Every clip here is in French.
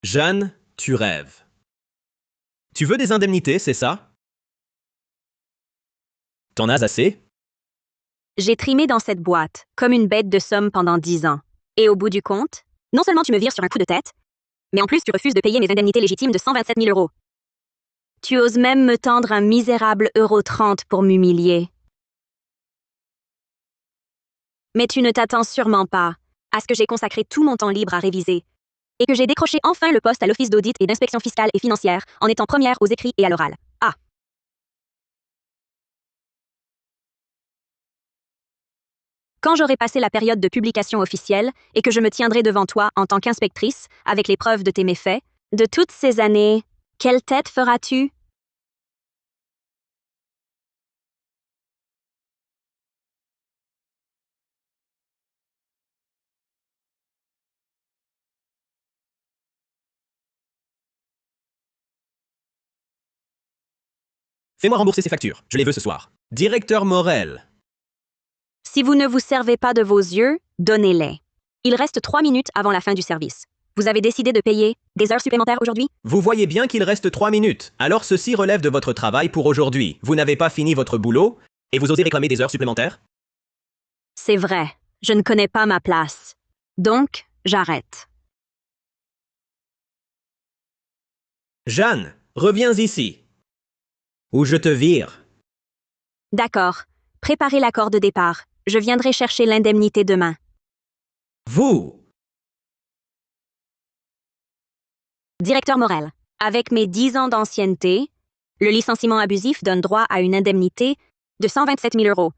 Jeanne, tu rêves. Tu veux des indemnités, c'est ça? T'en as assez? J'ai trimé dans cette boîte, comme une bête de somme pendant 10 ans. Et au bout du compte, non seulement tu me vires sur un coup de tête, mais en plus tu refuses de payer mes indemnités légitimes de 127 000 euros. Tu oses même me tendre un misérable euro 30 pour m'humilier. Mais tu ne t'attends sûrement pas à ce que j'ai consacré tout mon temps libre à réviser et que j'ai décroché enfin le poste à l'Office d'audit et d'inspection fiscale et financière en étant première aux écrits et à l'oral. Ah! Quand j'aurai passé la période de publication officielle et que je me tiendrai devant toi en tant qu'inspectrice avec les preuves de tes méfaits, de toutes ces années, quelle tête feras-tu? Fais-moi rembourser ces factures, je les veux ce soir. Directeur Morel. Si vous ne vous servez pas de vos yeux, donnez-les. Il reste 3 minutes avant la fin du service. Vous avez décidé de payer des heures supplémentaires aujourd'hui? Vous voyez bien qu'il reste 3 minutes. Alors ceci relève de votre travail pour aujourd'hui. Vous n'avez pas fini votre boulot et vous osez réclamer des heures supplémentaires? C'est vrai, je ne connais pas ma place. Donc, j'arrête. Jeanne, reviens ici. Ou je te vire. D'accord. Préparez l'accord de départ. Je viendrai chercher l'indemnité demain. Vous! Directeur Morel, avec mes 10 ans d'ancienneté, le licenciement abusif donne droit à une indemnité de 127 000 euros.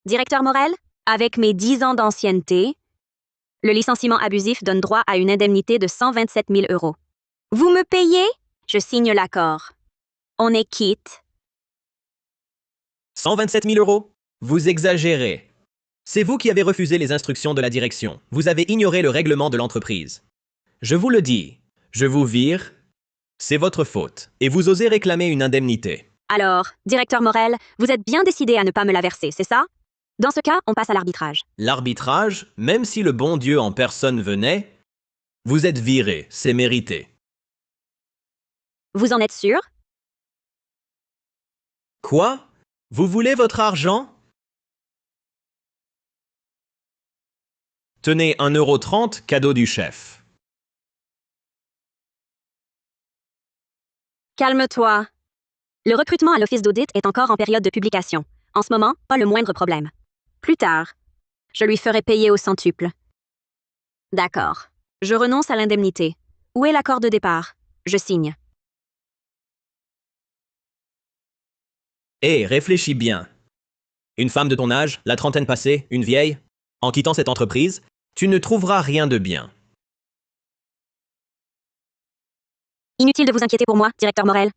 Directeur Morel, avec mes 10 ans d'ancienneté, le licenciement abusif donne droit à une indemnité de 127 000 euros. Vous me payez? Je signe l'accord. On est quitte. 127 000 euros? Vous exagérez. C'est vous qui avez refusé les instructions de la direction. Vous avez ignoré le règlement de l'entreprise. Je vous le dis, je vous vire. C'est votre faute. Et vous osez réclamer une indemnité. Alors, directeur Morel, vous êtes bien décidé à ne pas me la verser, c'est ça? Dans ce cas, on passe à l'arbitrage. L'arbitrage, même si le bon Dieu en personne venait, vous êtes viré, c'est mérité. Vous en êtes sûr? Quoi? Vous voulez votre argent? Tenez 1,30 € cadeau du chef. Calme-toi. Le recrutement à l'Office d'audit est encore en période de publication. En ce moment, pas le moindre problème. Plus tard, je lui ferai payer au centuple. D'accord. Je renonce à l'indemnité. Où est l'accord de départ? Je signe. Hé, réfléchis bien. Une femme de ton âge, la trentaine passée, une vieille, en quittant cette entreprise, tu ne trouveras rien de bien. Inutile de vous inquiéter pour moi, directeur Morel.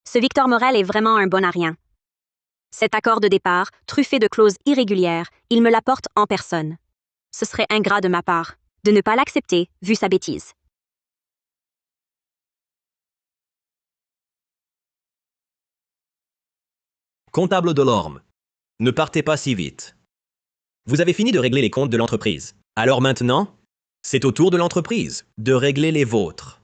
Ce Victor Morel est vraiment un bon à rien. Cet accord de départ, truffé de clauses irrégulières, il me l'apporte en personne. Ce serait ingrat de ma part de ne pas l'accepter, vu sa bêtise. Comptable Delorme, ne partez pas si vite. Vous avez fini de régler les comptes de l'entreprise. Alors maintenant, c'est au tour de l'entreprise de régler les vôtres.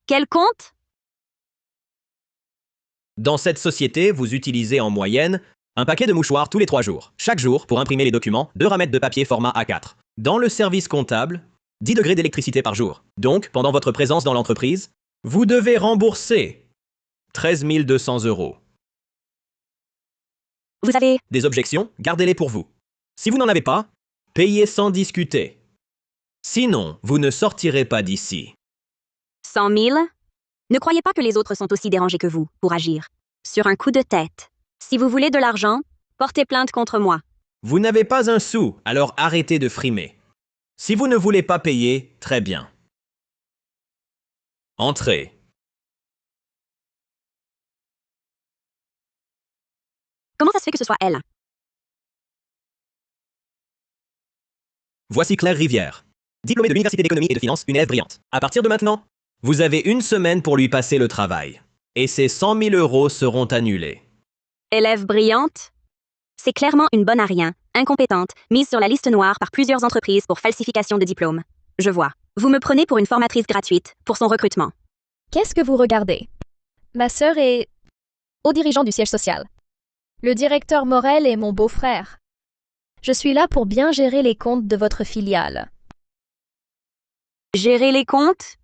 Quel compte? Dans cette société, vous utilisez en moyenne un paquet de mouchoirs tous les 3 jours. Chaque jour, pour imprimer les documents, 2 ramettes de papier format A4. Dans le service comptable, 10 degrés d'électricité par jour. Donc, pendant votre présence dans l'entreprise, vous devez rembourser 13 200 euros. Vous avez... Des objections, gardez-les pour vous. Si vous n'en avez pas, payez sans discuter. Sinon, vous ne sortirez pas d'ici. 100 000? Ne croyez pas que les autres sont aussi dérangés que vous pour agir. Sur un coup de tête. Si vous voulez de l'argent, portez plainte contre moi. Vous n'avez pas un sou, alors arrêtez de frimer. Si vous ne voulez pas payer, très bien. Entrez. Comment ça se fait que ce soit elle? Voici Claire Rivière. Diplômée de l'Université d'économie et de finance, une élève brillante. À partir de maintenant, vous avez 1 semaine pour lui passer le travail. Et ces 100 000 euros seront annulés. Élève brillante? C'est clairement une bonne à rien, incompétente, mise sur la liste noire par plusieurs entreprises pour falsification de diplômes. Je vois. Vous me prenez pour une formatrice gratuite pour son recrutement. Qu'est-ce que vous regardez? Ma sœur est au dirigeant du siège social. Le directeur Morel est mon beau-frère. Je suis là pour bien gérer les comptes de votre filiale. Gérer les comptes?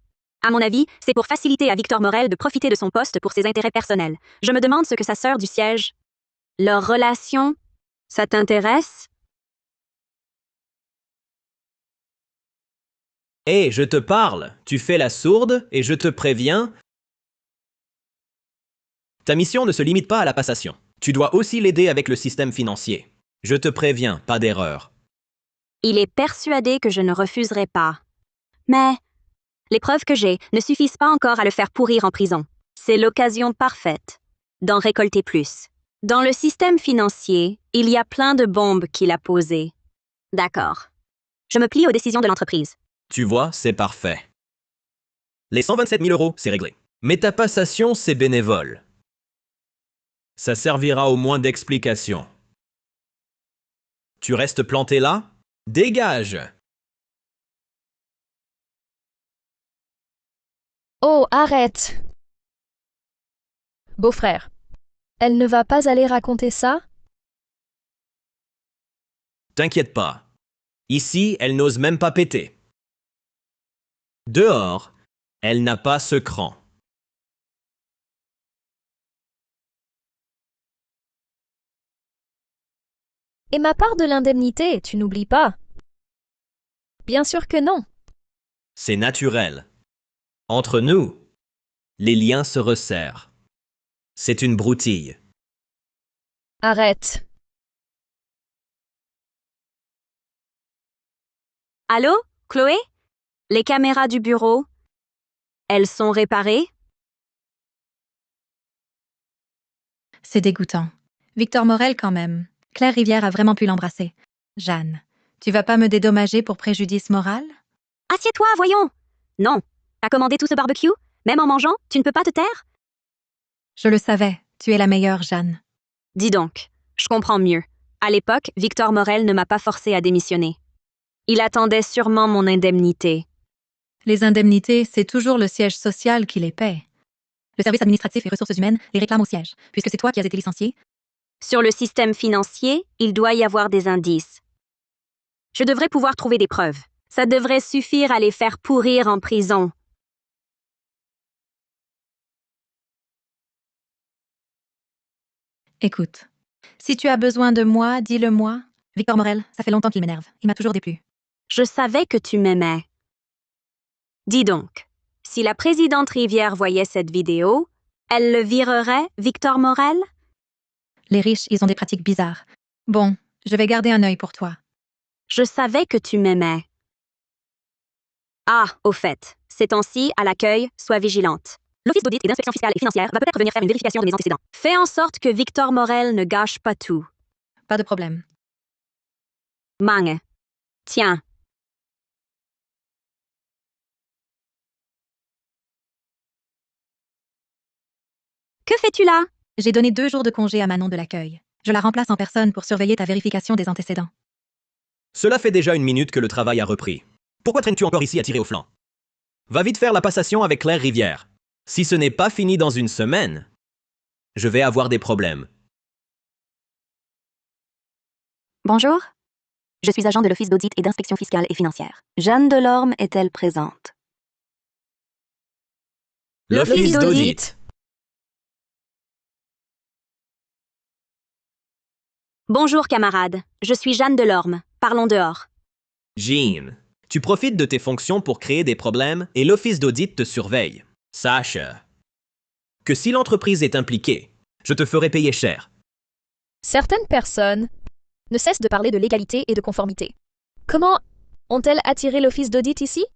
À mon avis, c'est pour faciliter à Victor Morel de profiter de son poste pour ses intérêts personnels. Je me demande ce que sa sœur du siège... Leur relation? Ça t'intéresse? Hé, je te parle, tu fais la sourde et je te préviens. Ta mission ne se limite pas à la passation. Tu dois aussi l'aider avec le système financier. Je te préviens, pas d'erreur. Il est persuadé que je ne refuserai pas. Mais les preuves que j'ai ne suffisent pas encore à le faire pourrir en prison. C'est l'occasion parfaite d'en récolter plus. Dans le système financier, il y a plein de bombes qu'il a posées. D'accord. Je me plie aux décisions de l'entreprise. Tu vois, c'est parfait. Les 127 000 euros, c'est réglé. Mais ta passation, c'est bénévole. Ça servira au moins d'explication. Tu restes planté là? Dégage! Oh, arrête! Beau-frère, elle ne va pas aller raconter ça? T'inquiète pas. Ici, elle n'ose même pas péter. Dehors, elle n'a pas ce cran. Et ma part de l'indemnité, tu n'oublies pas? Bien sûr que non. C'est naturel. Entre nous, les liens se resserrent. C'est une broutille. Arrête. Allô, Chloé? Les caméras du bureau? Elles sont réparées? C'est dégoûtant. Victor Morel quand même. Claire Rivière a vraiment pu l'embrasser. Jeanne, tu vas pas me dédommager pour préjudice moral? Assieds-toi, voyons! Non. T'as commandé tout ce barbecue? Même en mangeant, tu ne peux pas te taire? Je le savais, tu es la meilleure, Jeanne. Dis donc, je comprends mieux. À l'époque, Victor Morel ne m'a pas forcé à démissionner. Il attendait sûrement mon indemnité. Les indemnités, c'est toujours le siège social qui les paie. Le service administratif et ressources humaines les réclame au siège, puisque c'est toi qui as été licencié. Sur le système financier, il doit y avoir des indices. Je devrais pouvoir trouver des preuves. Ça devrait suffire à les faire pourrir en prison. Écoute, si tu as besoin de moi, dis-le-moi. Victor Morel, ça fait longtemps qu'il m'énerve. Il m'a toujours déplu. Je savais que tu m'aimais. Dis donc, si la présidente Rivière voyait cette vidéo, elle le virerait, Victor Morel? Les riches, ils ont des pratiques bizarres. Bon, je vais garder un œil pour toi. Je savais que tu m'aimais. Ah, au fait, ces temps-ci, à l'accueil, sois vigilante. L'Office d'audit et d'inspection fiscale et financière va peut-être venir faire une vérification de mes antécédents. Fais en sorte que Victor Morel ne gâche pas tout. Pas de problème. Mang. Tiens. Que fais-tu là? J'ai donné 2 jours de congé à Manon de l'accueil. Je la remplace en personne pour surveiller ta vérification des antécédents. Cela fait déjà 1 minute que le travail a repris. Pourquoi traînes-tu encore ici à tirer au flanc? Va vite faire la passation avec Claire Rivière. Si ce n'est pas fini dans une semaine, je vais avoir des problèmes. Bonjour. Je suis agent de l'Office d'audit et d'inspection fiscale et financière. Jeanne Delorme est-elle présente? L'Office d'audit. Bonjour, camarade. Je suis Jeanne Delorme. Parlons dehors. Jean, tu profites de tes fonctions pour créer des problèmes et l'Office d'audit te surveille. Sache que si l'entreprise est impliquée, je te ferai payer cher. Certaines personnes ne cessent de parler de légalité et de conformité. Comment ont-elles attiré l'office d'audit ici?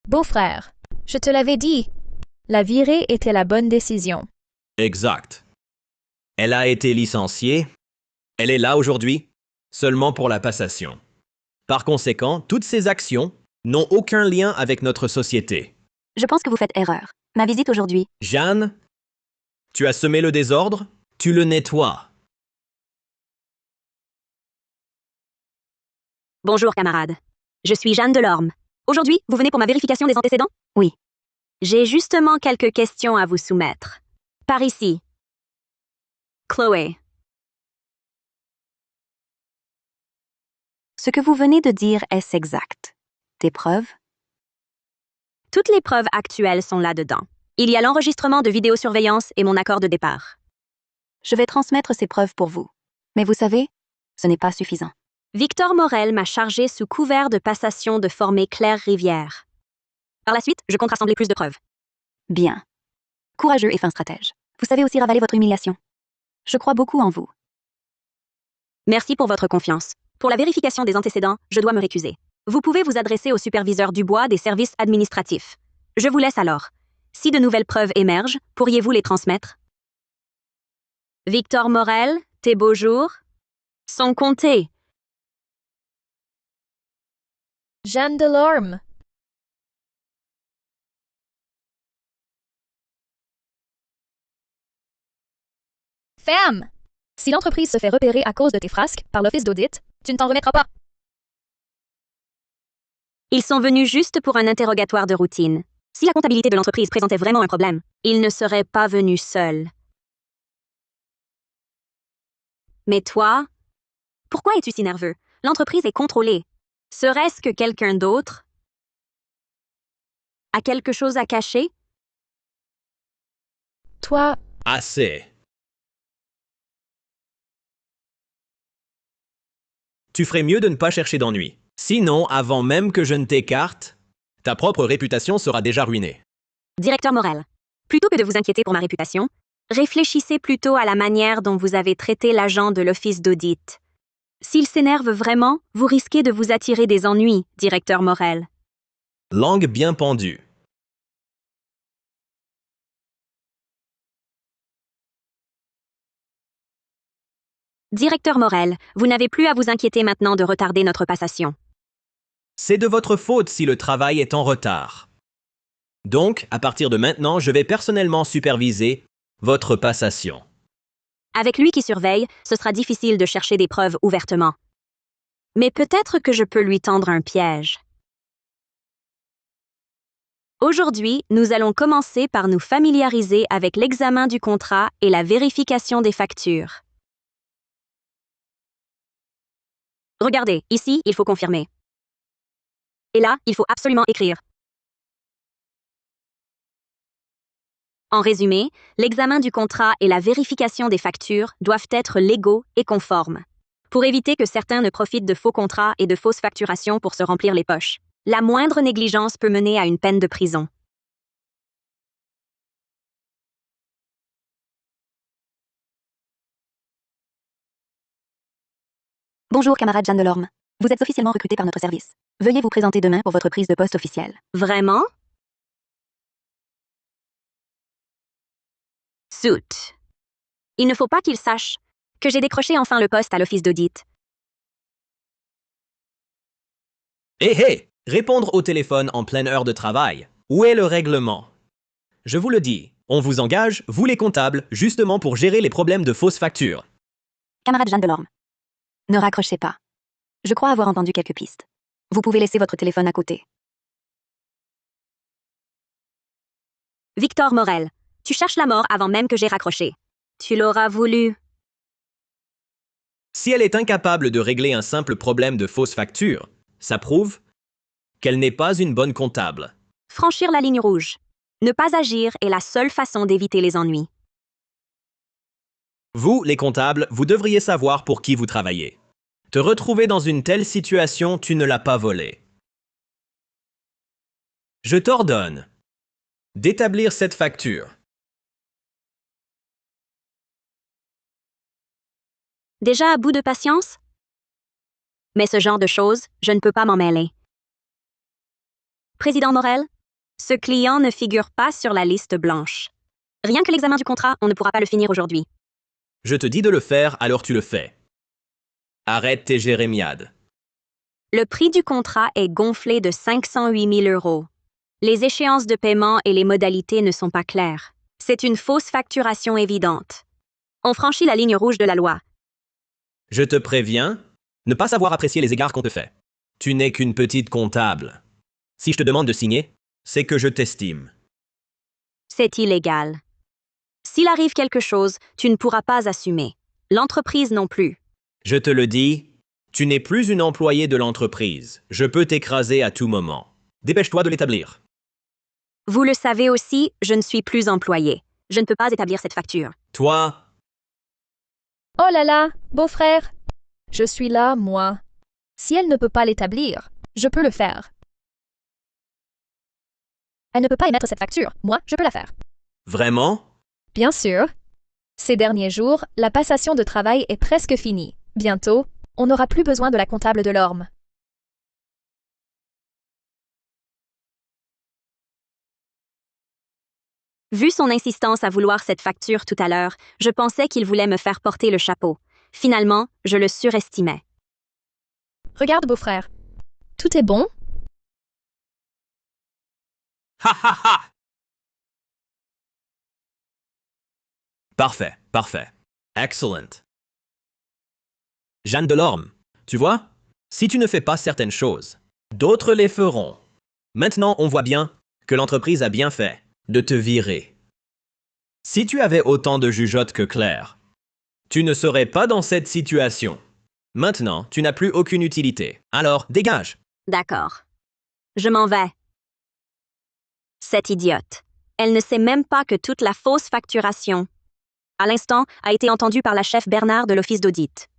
Beau-frère, je te l'avais dit. La virée était la bonne décision. Exact. Elle a été licenciée. Elle est là aujourd'hui, seulement pour la passation. Par conséquent, toutes ces actions n'ont aucun lien avec notre société. Je pense que vous faites erreur. Ma visite aujourd'hui. Jeanne, tu as semé le désordre, tu le nettoies. Bonjour, camarade. Je suis Jeanne Delorme. Aujourd'hui, vous venez pour ma vérification des antécédents? Oui. J'ai justement quelques questions à vous soumettre. Par ici. Chloé. Ce que vous venez de dire est exact. Des preuves? Toutes les preuves actuelles sont là-dedans. Il y a l'enregistrement de vidéosurveillance et mon accord de départ. Je vais transmettre ces preuves pour vous. Mais vous savez, ce n'est pas suffisant. Victor Morel m'a chargé sous couvert de passation de former Claire Rivière. Par la suite, je compte rassembler plus de preuves. Bien. Courageux et fin stratège. Vous savez aussi ravaler votre humiliation. Je crois beaucoup en vous. Merci pour votre confiance. Pour la vérification des antécédents, je dois me récuser. Vous pouvez vous adresser au superviseur Dubois des services administratifs. Je vous laisse alors. Si de nouvelles preuves émergent, pourriez-vous les transmettre? Victor Morel, tes beaux jours sont comptés. Jeanne Delorme. Ferme! Si l'entreprise se fait repérer à cause de tes frasques par l'office d'audit, tu ne t'en remettras pas. Ils sont venus juste pour un interrogatoire de routine. Si la comptabilité de l'entreprise présentait vraiment un problème, ils ne seraient pas venus seuls. Mais toi, pourquoi es-tu si nerveux? L'entreprise est contrôlée. Serait-ce que quelqu'un d'autre a quelque chose à cacher? Toi, Assez. Tu ferais mieux de ne pas chercher d'ennui. Sinon, avant même que je ne t'écarte, ta propre réputation sera déjà ruinée. Directeur Morel, plutôt que de vous inquiéter pour ma réputation, réfléchissez plutôt à la manière dont vous avez traité l'agent de l'office d'audit. S'il s'énerve vraiment, vous risquez de vous attirer des ennuis, directeur Morel. Langue bien pendue. Directeur Morel, vous n'avez plus à vous inquiéter maintenant de retarder notre passation. C'est de votre faute si le travail est en retard. Donc, à partir de maintenant, je vais personnellement superviser votre passation. Avec lui qui surveille, ce sera difficile de chercher des preuves ouvertement. Mais peut-être que je peux lui tendre un piège. Aujourd'hui, nous allons commencer par nous familiariser avec l'examen du contrat et la vérification des factures. Regardez, ici, il faut confirmer. Et là, il faut absolument écrire. En résumé, l'examen du contrat et la vérification des factures doivent être légaux et conformes, pour éviter que certains ne profitent de faux contrats et de fausses facturations pour se remplir les poches. La moindre négligence peut mener à une peine de prison. Bonjour, camarade Jeanne Delorme. Vous êtes officiellement recruté par notre service. Veuillez vous présenter demain pour votre prise de poste officielle. Vraiment? Zut. Il ne faut pas qu'il sache que j'ai décroché enfin le poste à l'office d'audit. Hé! Répondre au téléphone en pleine heure de travail. Où est le règlement? Je vous le dis, on vous engage, vous les comptables, justement pour gérer les problèmes de fausses factures. Camarade Jeanne Delorme. Ne raccrochez pas. Je crois avoir entendu quelques pistes. Vous pouvez laisser votre téléphone à côté. Victor Morel, tu cherches la mort avant même que j'ai raccroché. Tu l'auras voulu. Si elle est incapable de régler un simple problème de fausse facture, ça prouve qu'elle n'est pas une bonne comptable. Franchir la ligne rouge. Ne pas agir est la seule façon d'éviter les ennuis. Vous, les comptables, vous devriez savoir pour qui vous travaillez. Te retrouver dans une telle situation, tu ne l'as pas volé. Je t'ordonne d'établir cette facture. Déjà à bout de patience? Mais ce genre de choses, je ne peux pas m'en mêler. Président Morel, ce client ne figure pas sur la liste blanche. Rien que l'examen du contrat, on ne pourra pas le finir aujourd'hui. Je te dis de le faire, alors tu le fais. Arrête tes jérémiades. Le prix du contrat est gonflé de 508 000 €. Les échéances de paiement et les modalités ne sont pas claires. C'est une fausse facturation évidente. On franchit la ligne rouge de la loi. Je te préviens, ne pas savoir apprécier les égards qu'on te fait. Tu n'es qu'une petite comptable. Si je te demande de signer, c'est que je t'estime. C'est illégal. S'il arrive quelque chose, tu ne pourras pas assumer. L'entreprise non plus. Je te le dis, tu n'es plus une employée de l'entreprise. Je peux t'écraser à tout moment. Dépêche-toi de l'établir. Vous le savez aussi, je ne suis plus employé. Je ne peux pas établir cette facture. Toi, Oh là là, beau-frère. Je suis là, moi. Si elle ne peut pas l'établir, je peux le faire. Elle ne peut pas émettre cette facture. Moi, je peux la faire. vraiment? Bien sûr. Ces derniers jours, la passation de travail est presque finie. Bientôt, on n'aura plus besoin de la comptable de l'orme. Vu son insistance à vouloir cette facture tout à l'heure, je pensais qu'il voulait me faire porter le chapeau. Finalement, je le surestimais. Regarde, beau-frère. Tout est bon? Ha ha ha! Parfait, parfait. Excellent. Jeanne Delorme, tu vois, si tu ne fais pas certaines choses, d'autres les feront. Maintenant, on voit bien que l'entreprise a bien fait de te virer. Si tu avais autant de jugeote que Claire, tu ne serais pas dans cette situation. Maintenant, tu n'as plus aucune utilité. Alors, dégage. D'accord. Je m'en vais. Cette idiote. Elle ne sait même pas que toute la fausse facturation, à l'instant, a été entendue par la chef Bernard de l'office d'audit.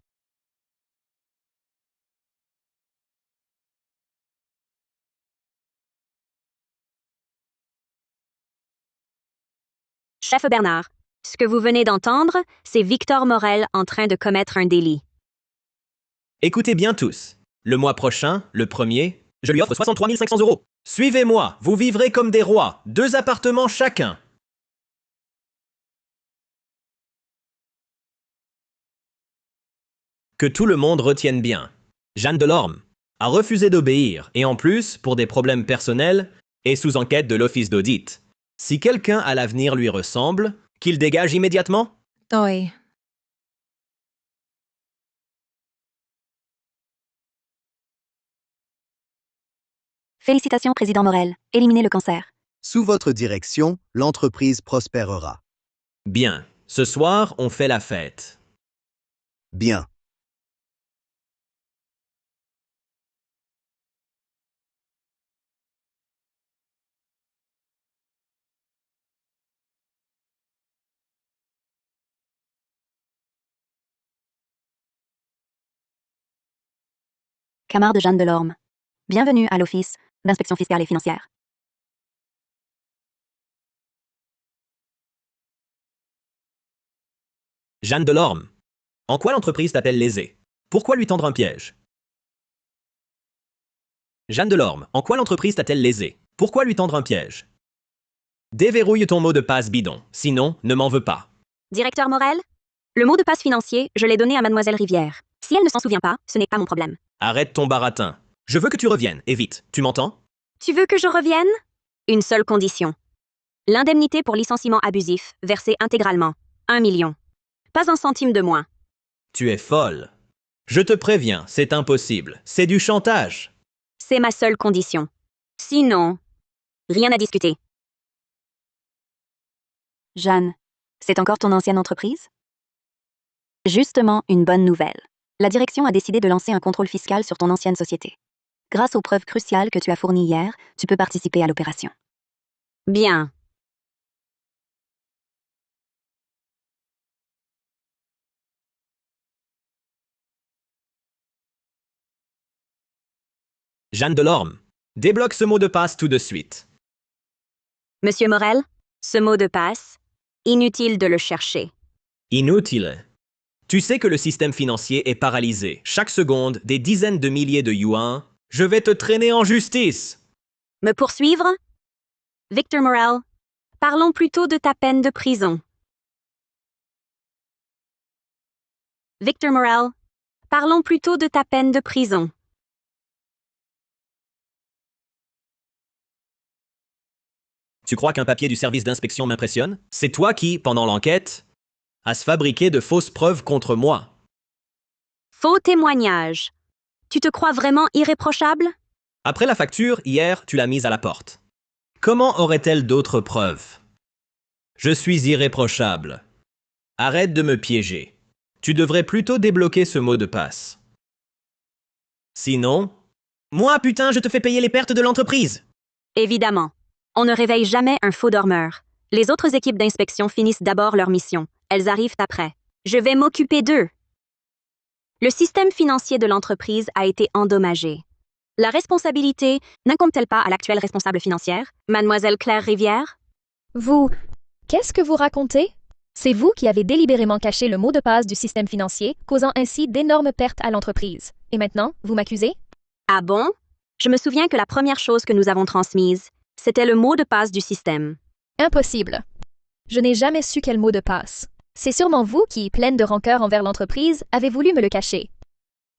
Chef Bernard, ce que vous venez d'entendre, c'est Victor Morel en train de commettre un délit. Écoutez bien tous. Le mois prochain, le 1er, je lui offre 63 500 €. Suivez-moi, vous vivrez comme des rois, 2 appartements chacun. Que tout le monde retienne bien. Jeanne Delorme a refusé d'obéir et en plus, pour des problèmes personnels, est sous enquête de l'office d'audit. Si quelqu'un à l'avenir lui ressemble, qu'il dégage immédiatement. Toi. Félicitations, Président Morel. Éliminez le cancer. Sous votre direction, l'entreprise prospérera. Bien, ce soir, on fait la fête. Bien. Camarde Jeanne Delorme. Bienvenue à l'Office d'inspection fiscale et financière. Jeanne Delorme. En quoi l'entreprise t'appelle lésée? Pourquoi lui tendre un piège? Jeanne Delorme. En quoi l'entreprise t'a-t-elle lésée? Pourquoi lui tendre un piège? Déverrouille ton mot de passe bidon, sinon, ne m'en veux pas. Directeur Morel? Le mot de passe financier, je l'ai donné à Mademoiselle Rivière. Si elle ne s'en souvient pas, ce n'est pas mon problème. Arrête ton baratin. Je veux que tu reviennes, et vite. Tu m'entends? Tu veux que je revienne? Une seule condition. L'indemnité pour licenciement abusif, versée intégralement. 1 million. Pas un centime de moins. Tu es folle. Je te préviens, c'est impossible. C'est du chantage. C'est ma seule condition. Sinon, rien à discuter. Jeanne, c'est encore ton ancienne entreprise? Justement, une bonne nouvelle. La direction a décidé de lancer un contrôle fiscal sur ton ancienne société. Grâce aux preuves cruciales que tu as fournies hier, tu peux participer à l'opération. Bien. Jeanne Delorme. Débloque ce mot de passe tout de suite. Monsieur Morel, ce mot de passe, inutile de le chercher. Inutile. Tu sais que le système financier est paralysé. Chaque seconde, des dizaines de milliers de yuans. Je vais te traîner en justice. Me poursuivre? Victor Morel, parlons plutôt de ta peine de prison. Victor Morel, parlons plutôt de ta peine de prison. Tu crois qu'un papier du service d'inspection m'impressionne? C'est toi qui, pendant l'enquête, as fabriqué de fausses preuves contre moi. Faux témoignage. Tu te crois vraiment irréprochable? Après la facture, hier, tu l'as mise à la porte. Comment aurait-elle d'autres preuves? Je suis irréprochable. Arrête de me piéger. Tu devrais plutôt débloquer ce mot de passe. Sinon... Moi, putain, je te fais payer les pertes de l'entreprise. Évidemment. On ne réveille jamais un faux dormeur. Les autres équipes d'inspection finissent d'abord leur mission. Elles arrivent après. Je vais m'occuper d'eux. Le système financier de l'entreprise a été endommagé. La responsabilité n'incombe-t-elle pas à l'actuelle responsable financière, Mademoiselle Claire Rivière? Vous, qu'est-ce que vous racontez? C'est vous qui avez délibérément caché le mot de passe du système financier, causant ainsi d'énormes pertes à l'entreprise. Et maintenant, vous m'accusez? Ah bon? Je me souviens que la première chose que nous avons transmise, c'était le mot de passe du système. Impossible. Je n'ai jamais su quel mot de passe. C'est sûrement vous qui, pleine de rancœur envers l'entreprise, avez voulu me le cacher.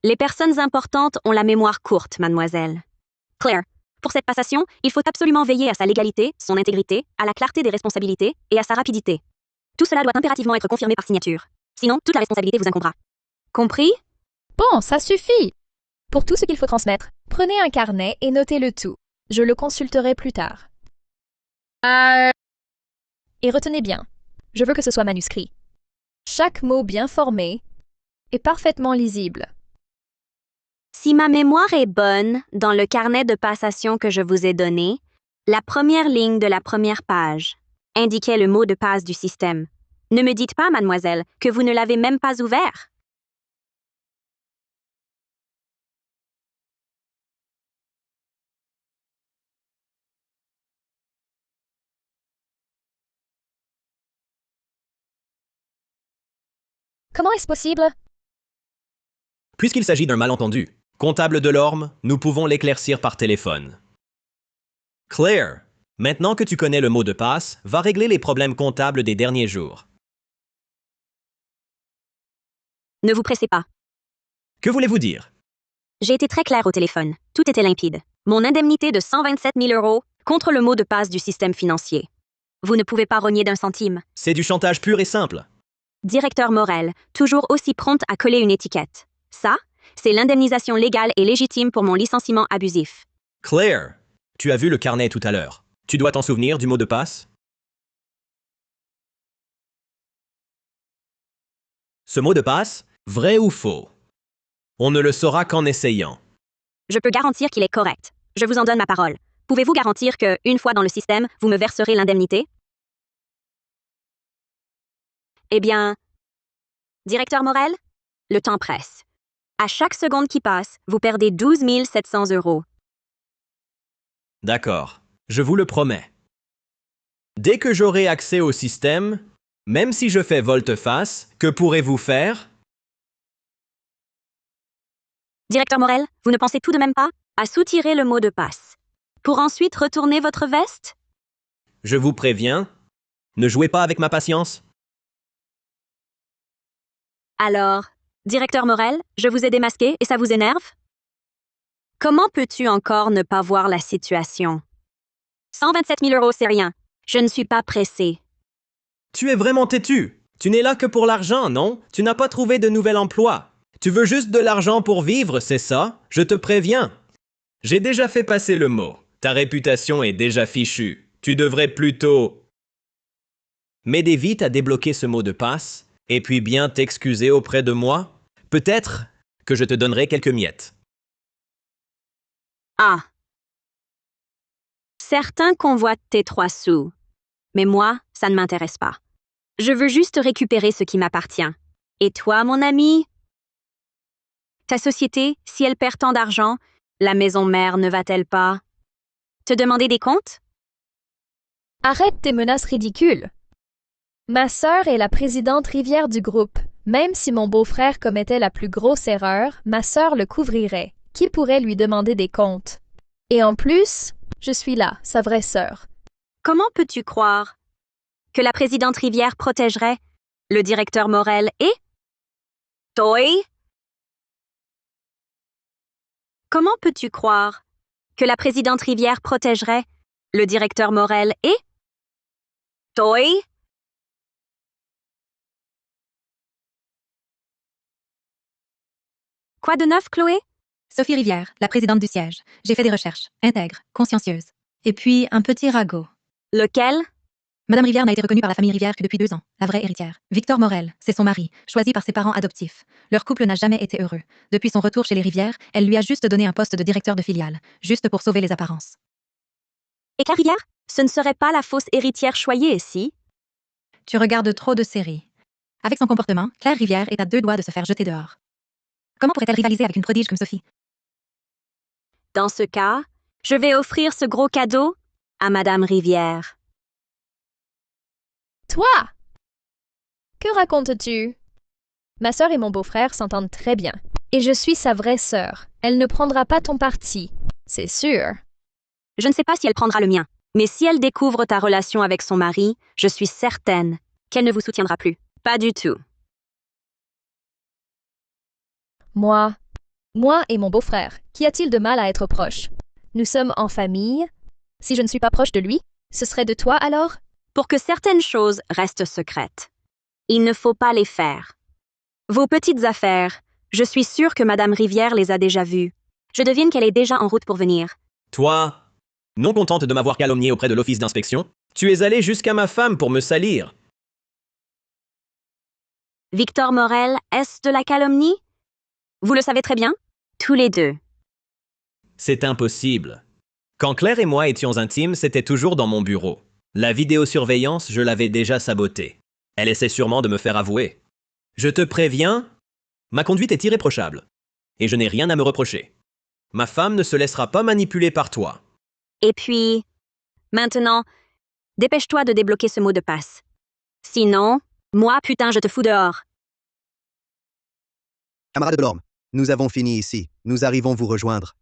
Les personnes importantes ont la mémoire courte, mademoiselle. Claire, pour cette passation, il faut absolument veiller à sa légalité, son intégrité, à la clarté des responsabilités et à sa rapidité. Tout cela doit impérativement être confirmé par signature. Sinon, toute la responsabilité vous incombera. Compris? Bon, ça suffit. Pour tout ce qu'il faut transmettre, prenez un carnet et notez le tout. Je le consulterai plus tard. Et retenez bien, je veux que ce soit manuscrit. Chaque mot bien formé et parfaitement lisible. Si ma mémoire est bonne, dans le carnet de passation que je vous ai donné, la première ligne de la première page indiquait le mot de passe du système. Ne me dites pas, mademoiselle, que vous ne l'avez même pas ouvert. Comment est-ce possible? Puisqu'il s'agit d'un malentendu, comptable Delorme, nous pouvons l'éclaircir par téléphone. Claire, maintenant que tu connais le mot de passe, va régler les problèmes comptables des derniers jours. Ne vous pressez pas. Que voulez-vous dire? J'ai été très claire au téléphone. Tout était limpide. Mon indemnité de 127 000 € contre le mot de passe du système financier. Vous ne pouvez pas rogner d'un centime. C'est du chantage pur et simple. Directeur Morel, toujours aussi prompte à coller une étiquette. Ça, c'est l'indemnisation légale et légitime pour mon licenciement abusif. Claire, tu as vu le carnet tout à l'heure. Tu dois t'en souvenir du mot de passe? Ce mot de passe, vrai ou faux? On ne le saura qu'en essayant. Je peux garantir qu'il est correct. Je vous en donne ma parole. Pouvez-vous garantir que, une fois dans le système, vous me verserez l'indemnité? Eh bien, directeur Morel, le temps presse. À chaque seconde qui passe, vous perdez 12 700 €. D'accord, je vous le promets. Dès que j'aurai accès au système, même si je fais volte-face, que pourrez-vous faire? Directeur Morel, vous ne pensez tout de même pas à soutirer le mot de passe pour ensuite retourner votre veste? Je vous préviens, ne jouez pas avec ma patience. Alors, directeur Morel, je vous ai démasqué et ça vous énerve? Comment peux-tu encore ne pas voir la situation? 127 000 €, c'est rien. Je ne suis pas pressée. Tu es vraiment têtu. Tu n'es là que pour l'argent, non? Tu n'as pas trouvé de nouvel emploi. Tu veux juste de l'argent pour vivre, c'est ça? Je te préviens. J'ai déjà fait passer le mot. Ta réputation est déjà fichue. Tu devrais plutôt m'aider vite à débloquer ce mot de passe et puis bien t'excuser auprès de moi. Peut-être que je te donnerai quelques miettes. Ah. Certains convoitent tes 3 sous. Mais moi, ça ne m'intéresse pas. Je veux juste récupérer ce qui m'appartient. Et toi, mon ami? Ta société, si elle perd tant d'argent, la maison mère ne va-t-elle pas te demander des comptes? Arrête tes menaces ridicules. Ma sœur est la présidente Rivière du groupe. Même si mon beau-frère commettait la plus grosse erreur, ma sœur le couvrirait. Qui pourrait lui demander des comptes? Et en plus, je suis là, sa vraie sœur. Comment peux-tu croire que la présidente Rivière protégerait le directeur Morel et toi? Comment peux-tu croire que la présidente Rivière protégerait le directeur Morel et toi? Quoi de neuf, Chloé? Sophie Rivière, la présidente du siège. J'ai fait des recherches. Intègre, consciencieuse. Et puis, un petit ragot. Lequel? Madame Rivière n'a été reconnue par la famille Rivière que depuis 2 ans, la vraie héritière. Victor Morel, c'est son mari, choisi par ses parents adoptifs. Leur couple n'a jamais été heureux. Depuis son retour chez les Rivières, elle lui a juste donné un poste de directeur de filiale, juste pour sauver les apparences. Et Claire Rivière? Ce ne serait pas la fausse héritière choyée, si? Tu regardes trop de séries. Avec son comportement, Claire Rivière est à 2 doigts de se faire jeter dehors. Comment pourrait-elle rivaliser avec une prodige comme Sophie? Dans ce cas, je vais offrir ce gros cadeau à Madame Rivière. Toi! Que racontes-tu? Ma sœur et mon beau-frère s'entendent très bien. Et je suis sa vraie sœur. Elle ne prendra pas ton parti. C'est sûr. Je ne sais pas si elle prendra le mien, mais si elle découvre ta relation avec son mari, je suis certaine qu'elle ne vous soutiendra plus. Pas du tout. Moi et mon beau-frère, qu'y a-t-il de mal à être proches? Nous sommes en famille. Si je ne suis pas proche de lui, ce serait de toi alors? Pour que certaines choses restent secrètes, il ne faut pas les faire. Vos petites affaires, je suis sûre que Madame Rivière les a déjà vues. Je devine qu'elle est déjà en route pour venir. Toi, non contente de m'avoir calomnié auprès de l'office d'inspection, tu es allé jusqu'à ma femme pour me salir. Victor Morel, est-ce de la calomnie? Vous le savez très bien? Tous les deux. C'est impossible. Quand Claire et moi étions intimes, c'était toujours dans mon bureau. La vidéosurveillance, je l'avais déjà sabotée. Elle essaie sûrement de me faire avouer. Je te préviens, ma conduite est irréprochable. Et je n'ai rien à me reprocher. Ma femme ne se laissera pas manipuler par toi. Et puis, maintenant, dépêche-toi de débloquer ce mot de passe. Sinon, moi, putain, je te fous dehors. Camarade Delorme, nous avons fini ici. Nous arrivons vous rejoindre.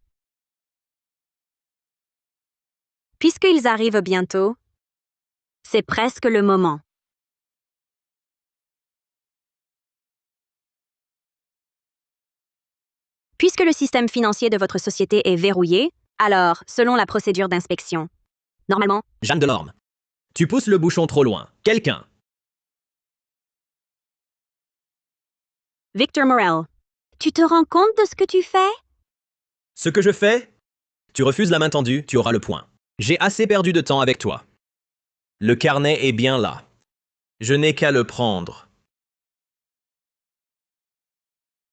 Puisqu'ils arrivent bientôt, c'est presque le moment. Puisque le système financier de votre société est verrouillé, alors, selon la procédure d'inspection, normalement, Jeanne Delorme, tu pousses le bouchon trop loin. Quelqu'un. Victor Morel, tu te rends compte de ce que tu fais? Ce que je fais? Tu refuses la main tendue, tu auras le point. J'ai assez perdu de temps avec toi. Le carnet est bien là. Je n'ai qu'à le prendre.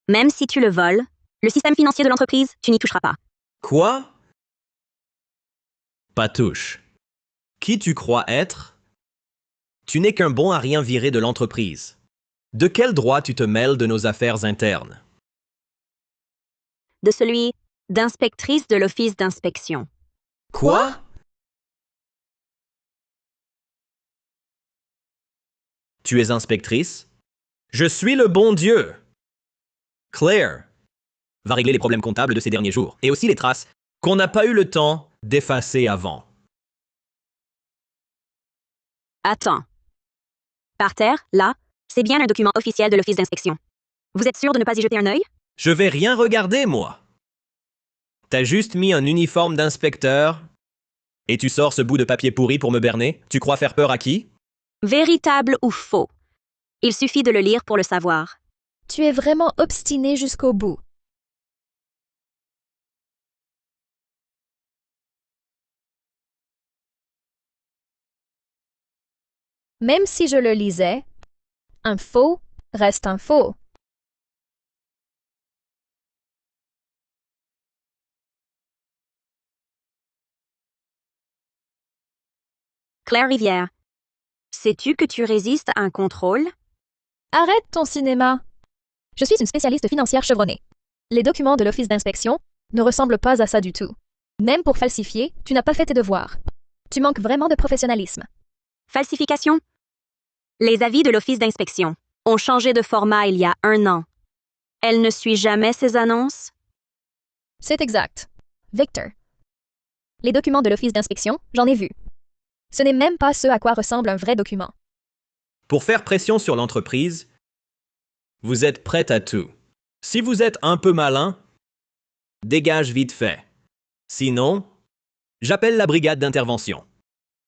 Même si tu le voles, le système financier de l'entreprise, tu n'y toucheras pas. Quoi? Pas touche. Qui tu crois être? Tu n'es qu'un bon à rien viré de l'entreprise. De quel droit tu te mêles de nos affaires internes? De celui d'inspectrice de l'office d'inspection. Quoi? Tu es inspectrice? Je suis le bon Dieu! Claire va régler les problèmes comptables de ces derniers jours, et aussi les traces qu'on n'a pas eu le temps d'effacer avant. Attends. Par terre, là, c'est bien un document officiel de l'office d'inspection. Vous êtes sûr de ne pas y jeter un œil? Je vais rien regarder, moi. T'as juste mis un uniforme d'inspecteur et tu sors ce bout de papier pourri pour me berner? Tu crois faire peur à qui? Véritable ou faux? Il suffit de le lire pour le savoir. Tu es vraiment obstiné jusqu'au bout. Même si je le lisais, un faux reste un faux. Claire Rivière, sais-tu que tu résistes à un contrôle? Arrête ton cinéma. Je suis une spécialiste financière chevronnée. Les documents de l'office d'inspection ne ressemblent pas à ça du tout. Même pour falsifier, tu n'as pas fait tes devoirs. Tu manques vraiment de professionnalisme. Falsification? Les avis de l'office d'inspection ont changé de format il y a 1 an. Elle ne suit jamais ces annonces? C'est exact. Victor. Les documents de l'office d'inspection, j'en ai vu. Ce n'est même pas ce à quoi ressemble un vrai document. Pour faire pression sur l'entreprise, vous êtes prête à tout. Si vous êtes un peu malin, dégage vite fait. Sinon, j'appelle la brigade d'intervention.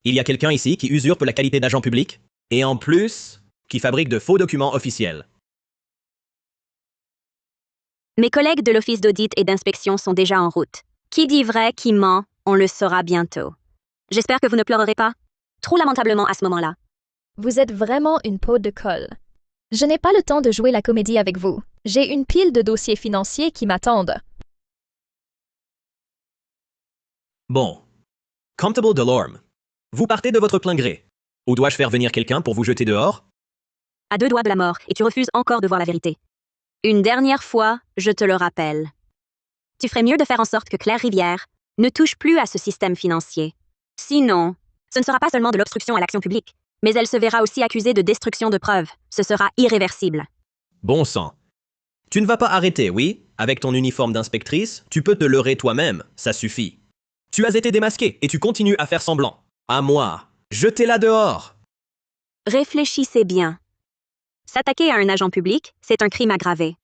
Il y a quelqu'un ici qui usurpe la qualité d'agent public et en plus, qui fabrique de faux documents officiels. Mes collègues de l'office d'audit et d'inspection sont déjà en route. Qui dit vrai, qui ment, on le saura bientôt. J'espère que vous ne pleurerez pas. Trop lamentablement à ce moment-là. Vous êtes vraiment une peau de colle. Je n'ai pas le temps de jouer la comédie avec vous. J'ai une pile de dossiers financiers qui m'attendent. Bon. Comptable Delorme. Vous partez de votre plein gré. Ou dois-je faire venir quelqu'un pour vous jeter dehors? À 2 doigts de la mort, et tu refuses encore de voir la vérité. Une dernière fois, je te le rappelle. Tu ferais mieux de faire en sorte que Claire Rivière ne touche plus à ce système financier. Sinon, ce ne sera pas seulement de l'obstruction à l'action publique, mais elle se verra aussi accusée de destruction de preuves. Ce sera irréversible. Bon sang. Tu ne vas pas arrêter, oui? Avec ton uniforme d'inspectrice, tu peux te leurrer toi-même, ça suffit. Tu as été démasqué et tu continues à faire semblant. À moi. Jetez-la dehors. Réfléchissez bien. S'attaquer à un agent public, c'est un crime aggravé.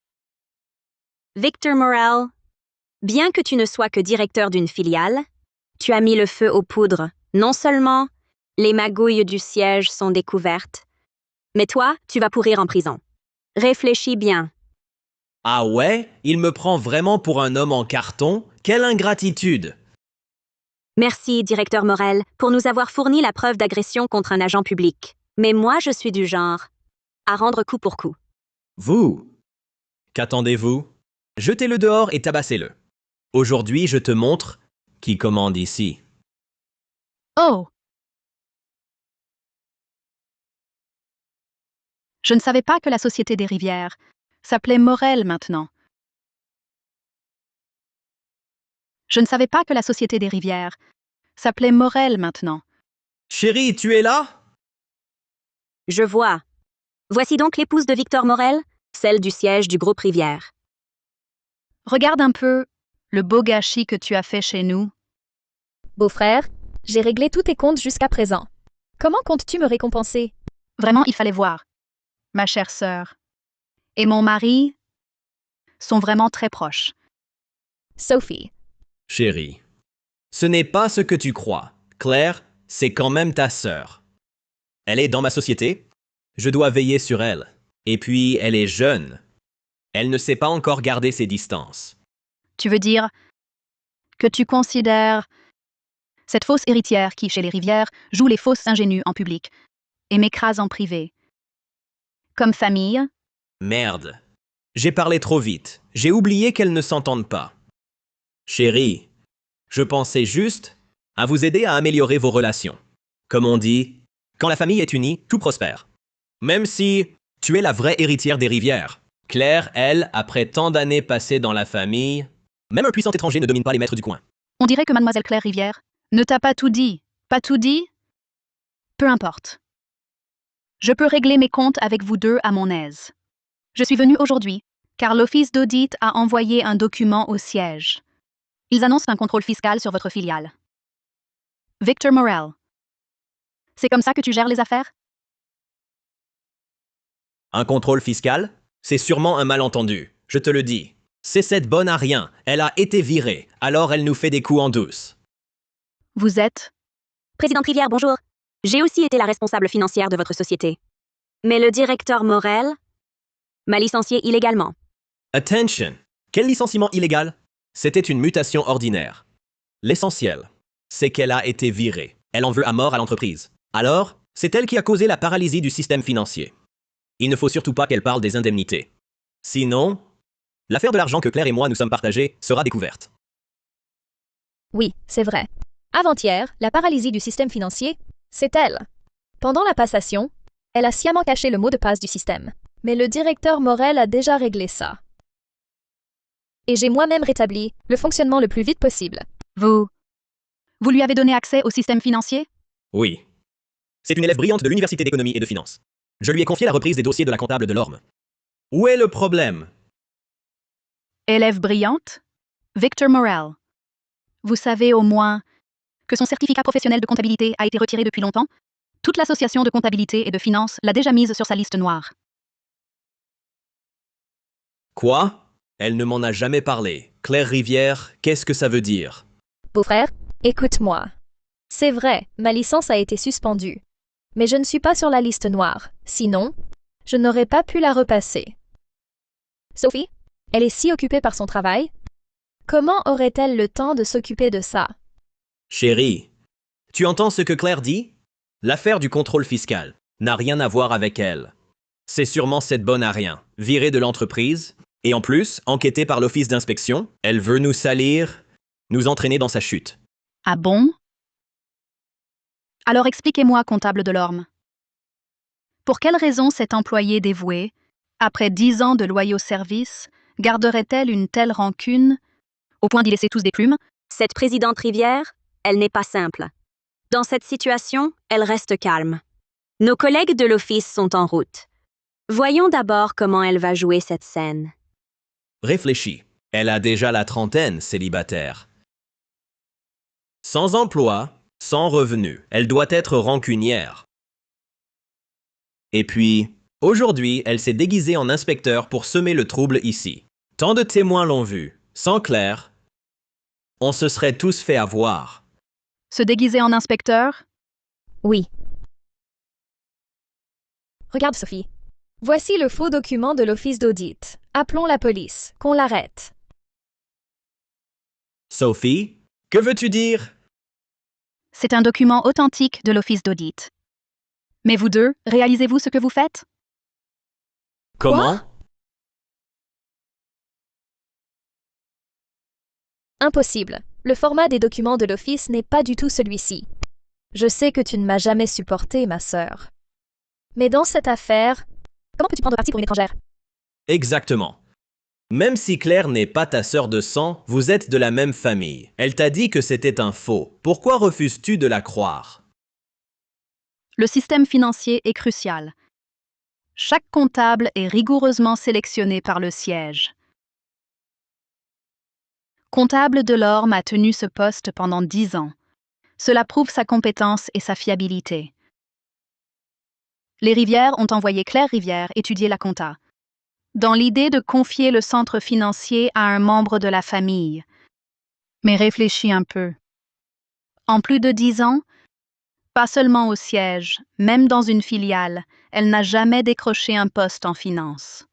Victor Morel, bien que tu ne sois que directeur d'une filiale, tu as mis le feu aux poudres. Non seulement les magouilles du siège sont découvertes, mais toi, tu vas pourrir en prison. Réfléchis bien. Ah ouais? Il me prend vraiment pour un homme en carton? Quelle ingratitude! Merci, directeur Morel, pour nous avoir fourni la preuve d'agression contre un agent public. Mais moi, je suis du genre à rendre coup pour coup. Vous? Qu'attendez-vous? Jetez-le dehors et tabassez-le. Aujourd'hui, je te montre qui commande ici. Oh! Je ne savais pas que la Société des Rivières s'appelait Morel maintenant. Je ne savais pas que la Société des Rivières s'appelait Morel maintenant. Chérie, tu es là? Je vois. Voici donc l'épouse de Victor Morel, celle du siège du groupe Rivière. Regarde un peu le beau gâchis que tu as fait chez nous. Beau-frère, j'ai réglé tous tes comptes jusqu'à présent. Comment comptes-tu me récompenser? Vraiment, il fallait voir. Ma chère sœur et mon mari sont vraiment très proches. Sophie. Chérie, ce n'est pas ce que tu crois. Claire, c'est quand même ta sœur. Elle est dans ma société. Je dois veiller sur elle. Et puis, elle est jeune. Elle ne sait pas encore garder ses distances. Tu veux dire que tu considères cette fausse héritière qui, chez les Rivières, joue les fausses ingénues en public et m'écrase en privé. Comme famille, Merde. J'ai parlé trop vite. J'ai oublié qu'elles ne s'entendent pas. Chérie, je pensais juste à vous aider à améliorer vos relations. Comme on dit, quand la famille est unie, tout prospère. Même si tu es la vraie héritière des Rivières. Claire, elle, après tant d'années passées dans la famille, même un puissant étranger ne domine pas les maîtres du coin. on dirait que mademoiselle Claire Rivière ne t'a pas tout dit. Pas tout dit? Peu importe. Je peux régler mes comptes avec vous deux à mon aise. Je suis venue aujourd'hui, car l'Office d'audit a envoyé un document au siège. Ils annoncent un contrôle fiscal sur votre filiale. Victor Morel. C'est comme ça que tu gères les affaires? Un contrôle fiscal? C'est sûrement un malentendu, je te le dis. C'est cette bonne à rien, elle a été virée, alors elle nous fait des coups en douce. Vous êtes? Présidente Rivière, bonjour. J'ai aussi été la responsable financière de votre société. Mais le directeur Morel m'a licencié illégalement. Attention! Quel licenciement illégal? C'était une mutation ordinaire. L'essentiel, c'est qu'elle a été virée. Elle en veut à mort à l'entreprise. Alors, c'est elle qui a causé la paralysie du système financier. Il ne faut surtout pas qu'elle parle des indemnités. Sinon, l'affaire de l'argent que Claire et moi nous sommes partagés sera découverte. Oui, c'est vrai. Avant-hier, la paralysie du système financier, c'est elle. Pendant la passation, elle a sciemment caché le mot de passe du système. Mais le directeur Morel a déjà réglé ça. Et j'ai moi-même rétabli le fonctionnement le plus vite possible. Vous lui avez donné accès au système financier? Oui. C'est une élève brillante de l'Université d'économie et de finance. Je lui ai confié la reprise des dossiers de la comptable de l'Orme. Où est le problème? Élève brillante? Victor Morel. Vous savez au moins que son certificat professionnel de comptabilité a été retiré depuis longtemps? Toute l'association de comptabilité et de finance l'a déjà mise sur sa liste noire. Quoi? Elle ne m'en a jamais parlé. Claire Rivière, qu'est-ce que ça veut dire? Beau-frère, écoute-moi. C'est vrai, ma licence a été suspendue. Mais je ne suis pas sur la liste noire. Sinon, je n'aurais pas pu la repasser. Sophie, Elle est si occupée par son travail. Comment aurait-elle le temps de s'occuper de ça? Chérie, tu entends ce que Claire dit? L'affaire du contrôle fiscal n'a rien à voir avec elle. C'est sûrement cette bonne à rien, virée de l'entreprise, et en plus, enquêtée par l'office d'inspection, elle veut nous salir, nous entraîner dans sa chute. Ah bon? Alors expliquez-moi, comptable Delorme. Pour quelle raison cette employée dévouée, après 10 ans de loyaux services, garderait-elle une telle rancune au point d'y laisser tous des plumes? Cette présidente Rivière, elle n'est pas simple. Dans cette situation, elle reste calme. Nos collègues de l'office sont en route. Voyons d'abord comment elle va jouer cette scène. Réfléchis, elle a déjà la trentaine, célibataire. Sans emploi, sans revenu, elle doit être rancunière. Et puis, aujourd'hui, elle s'est déguisée en inspecteur pour semer le trouble ici. Tant de témoins l'ont vu. Sans Claire, on se serait tous fait avoir. Se déguiser en inspecteur? Oui. Regarde, Sophie. Voici le faux document de l'office d'audit. Appelons la police, qu'on l'arrête. Sophie, que veux-tu dire? C'est un document authentique de l'office d'audit. Mais vous deux, réalisez-vous ce que vous faites? Comment? Impossible. Le format des documents de l'office n'est pas du tout celui-ci. Je sais que tu ne m'as jamais supporté, ma sœur. Mais dans cette affaire, comment peux-tu prendre parti pour une étrangère? Exactement. Même si Claire n'est pas ta sœur de sang, vous êtes de la même famille. Elle t'a dit que c'était un faux. Pourquoi refuses-tu de la croire? Le système financier est crucial. Chaque comptable est rigoureusement sélectionné par le siège. Comptable Delorme a tenu ce poste pendant 10 ans. Cela prouve sa compétence et sa fiabilité. Les Rivières ont envoyé Claire Rivière étudier la compta, dans l'idée de confier le centre financier à un membre de la famille. Mais réfléchis un peu. En plus de 10 ans, pas seulement au siège, même dans une filiale, elle n'a jamais décroché un poste en finance.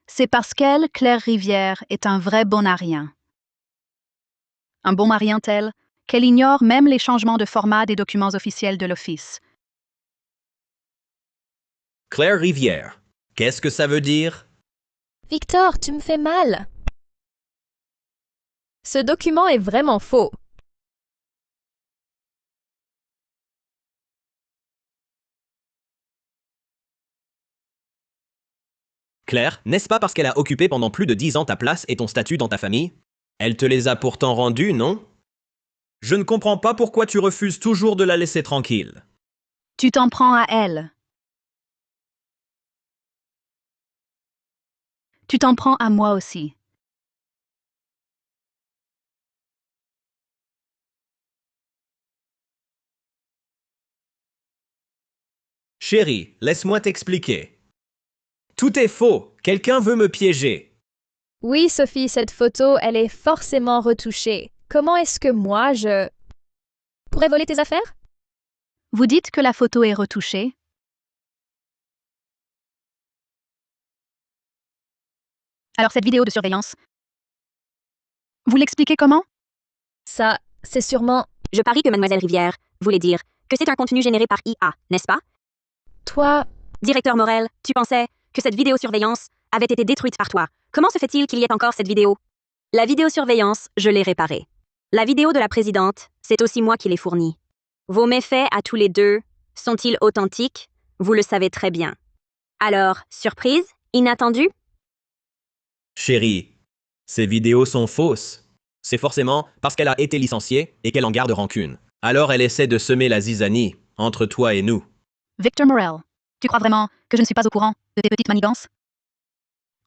C'est parce qu'elle, Claire Rivière, est un vrai bonarien. Un bon marien tel qu'elle ignore même les changements de format des documents officiels de l'Office. Claire Rivière. Qu'est-ce que ça veut dire? Victor, tu me fais mal. Ce document est vraiment faux. Claire, n'est-ce pas parce qu'elle a occupé pendant plus de 10 ans ta place et ton statut dans ta famille? Elle te les a pourtant rendus, non? Je ne comprends pas pourquoi tu refuses toujours de la laisser tranquille. Tu t'en prends à elle. Tu t'en prends à moi aussi. Chérie, laisse-moi t'expliquer. Tout est faux. Quelqu'un veut me piéger. Oui, Sophie, cette photo, elle est forcément retouchée. Comment est-ce que moi, je pourrais voler tes affaires? Vous dites que la photo est retouchée? Alors cette vidéo de surveillance, vous l'expliquez comment? Ça, c'est sûrement Je parie que Mademoiselle Rivière voulait dire que c'est un contenu généré par IA, n'est-ce pas? toi. Directeur Morel, tu pensais que cette vidéosurveillance avait été détruite par toi. Comment se fait-il qu'il y ait encore cette vidéo? La vidéosurveillance, je l'ai réparée. La vidéo de la présidente, c'est aussi moi qui l'ai fournie. Vos méfaits à tous les deux sont-ils authentiques? Vous le savez très bien. Alors, surprise? Inattendue? Chérie, ces vidéos sont fausses. C'est forcément parce qu'elle a été licenciée et qu'elle en garde rancune. Alors elle essaie de semer la zizanie entre toi et nous. Victor Morel, tu crois vraiment que je ne suis pas au courant de tes petites manigances?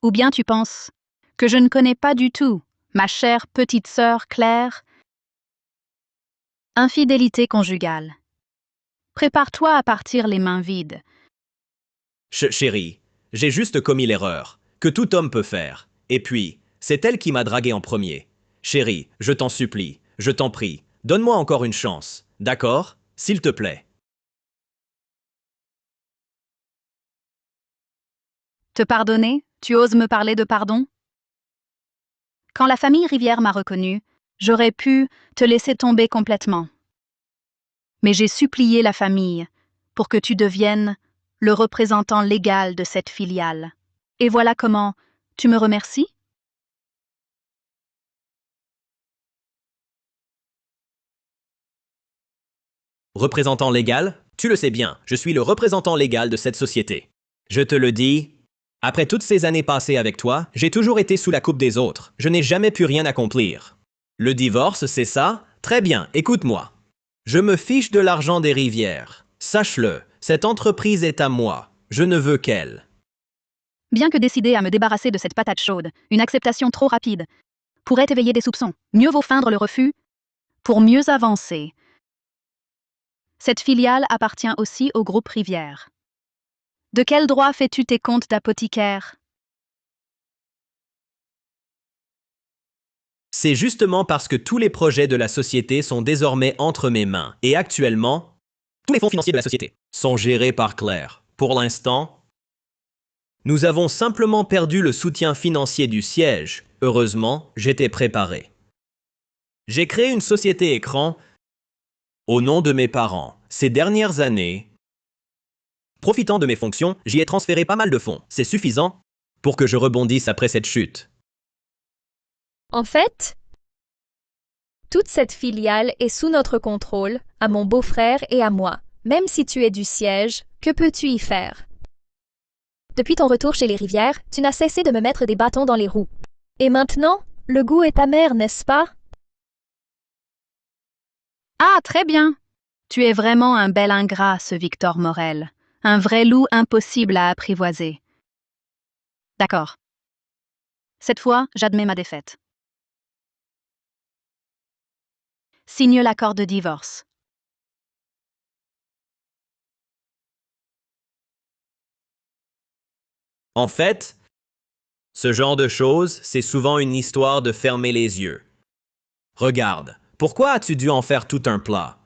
Ou bien tu penses que je ne connais pas du tout ma chère petite sœur Claire? Infidélité conjugale. Prépare-toi à partir les mains vides. Chérie, j'ai juste commis l'erreur que tout homme peut faire. Et puis, c'est elle qui m'a dragué en premier. Chérie, je t'en supplie, je t'en prie, donne-moi encore une chance, d'accord? S'il te plaît. Te pardonner? Tu oses me parler de pardon? Quand la famille Rivière m'a reconnu, j'aurais pu te laisser tomber complètement. Mais j'ai supplié la famille pour que tu deviennes le représentant légal de cette filiale. Et voilà comment tu me remercies? Représentant légal, tu le sais bien, je suis le représentant légal de cette société. Je te le dis, après toutes ces années passées avec toi, j'ai toujours été sous la coupe des autres. Je n'ai jamais pu rien accomplir. Le divorce, c'est ça? Très bien, écoute-moi. Je me fiche de l'argent des rivières. Sache-le, cette entreprise est à moi. Je ne veux qu'elle. Bien que décidé à me débarrasser de cette patate chaude, une acceptation trop rapide pourrait éveiller des soupçons. Mieux vaut feindre le refus pour mieux avancer. Cette filiale appartient aussi au groupe Rivière. De quel droit fais-tu tes comptes d'apothicaire? C'est justement parce que tous les projets de la société sont désormais entre mes mains. Et actuellement, tous les fonds financiers de la société sont gérés par Claire. Pour l'instant, nous avons simplement perdu le soutien financier du siège. Heureusement, j'étais préparé. J'ai créé une société écran au nom de mes parents. Ces dernières années, profitant de mes fonctions, j'y ai transféré pas mal de fonds. C'est suffisant pour que je rebondisse après cette chute. En fait, toute cette filiale est sous notre contrôle, à mon beau-frère et à moi. Même si tu es du siège, que peux-tu y faire? Depuis ton retour chez les Rivières, tu n'as cessé de me mettre des bâtons dans les roues. Et maintenant, le goût est amer, n'est-ce pas? Ah, très bien. Tu es vraiment un bel ingrat, ce Victor Morel. Un vrai loup impossible à apprivoiser. D'accord. Cette fois, j'admets ma défaite. Signe l'accord de divorce. En fait, ce genre de choses, c'est souvent une histoire de fermer les yeux. Regarde, pourquoi as-tu dû en faire tout un plat?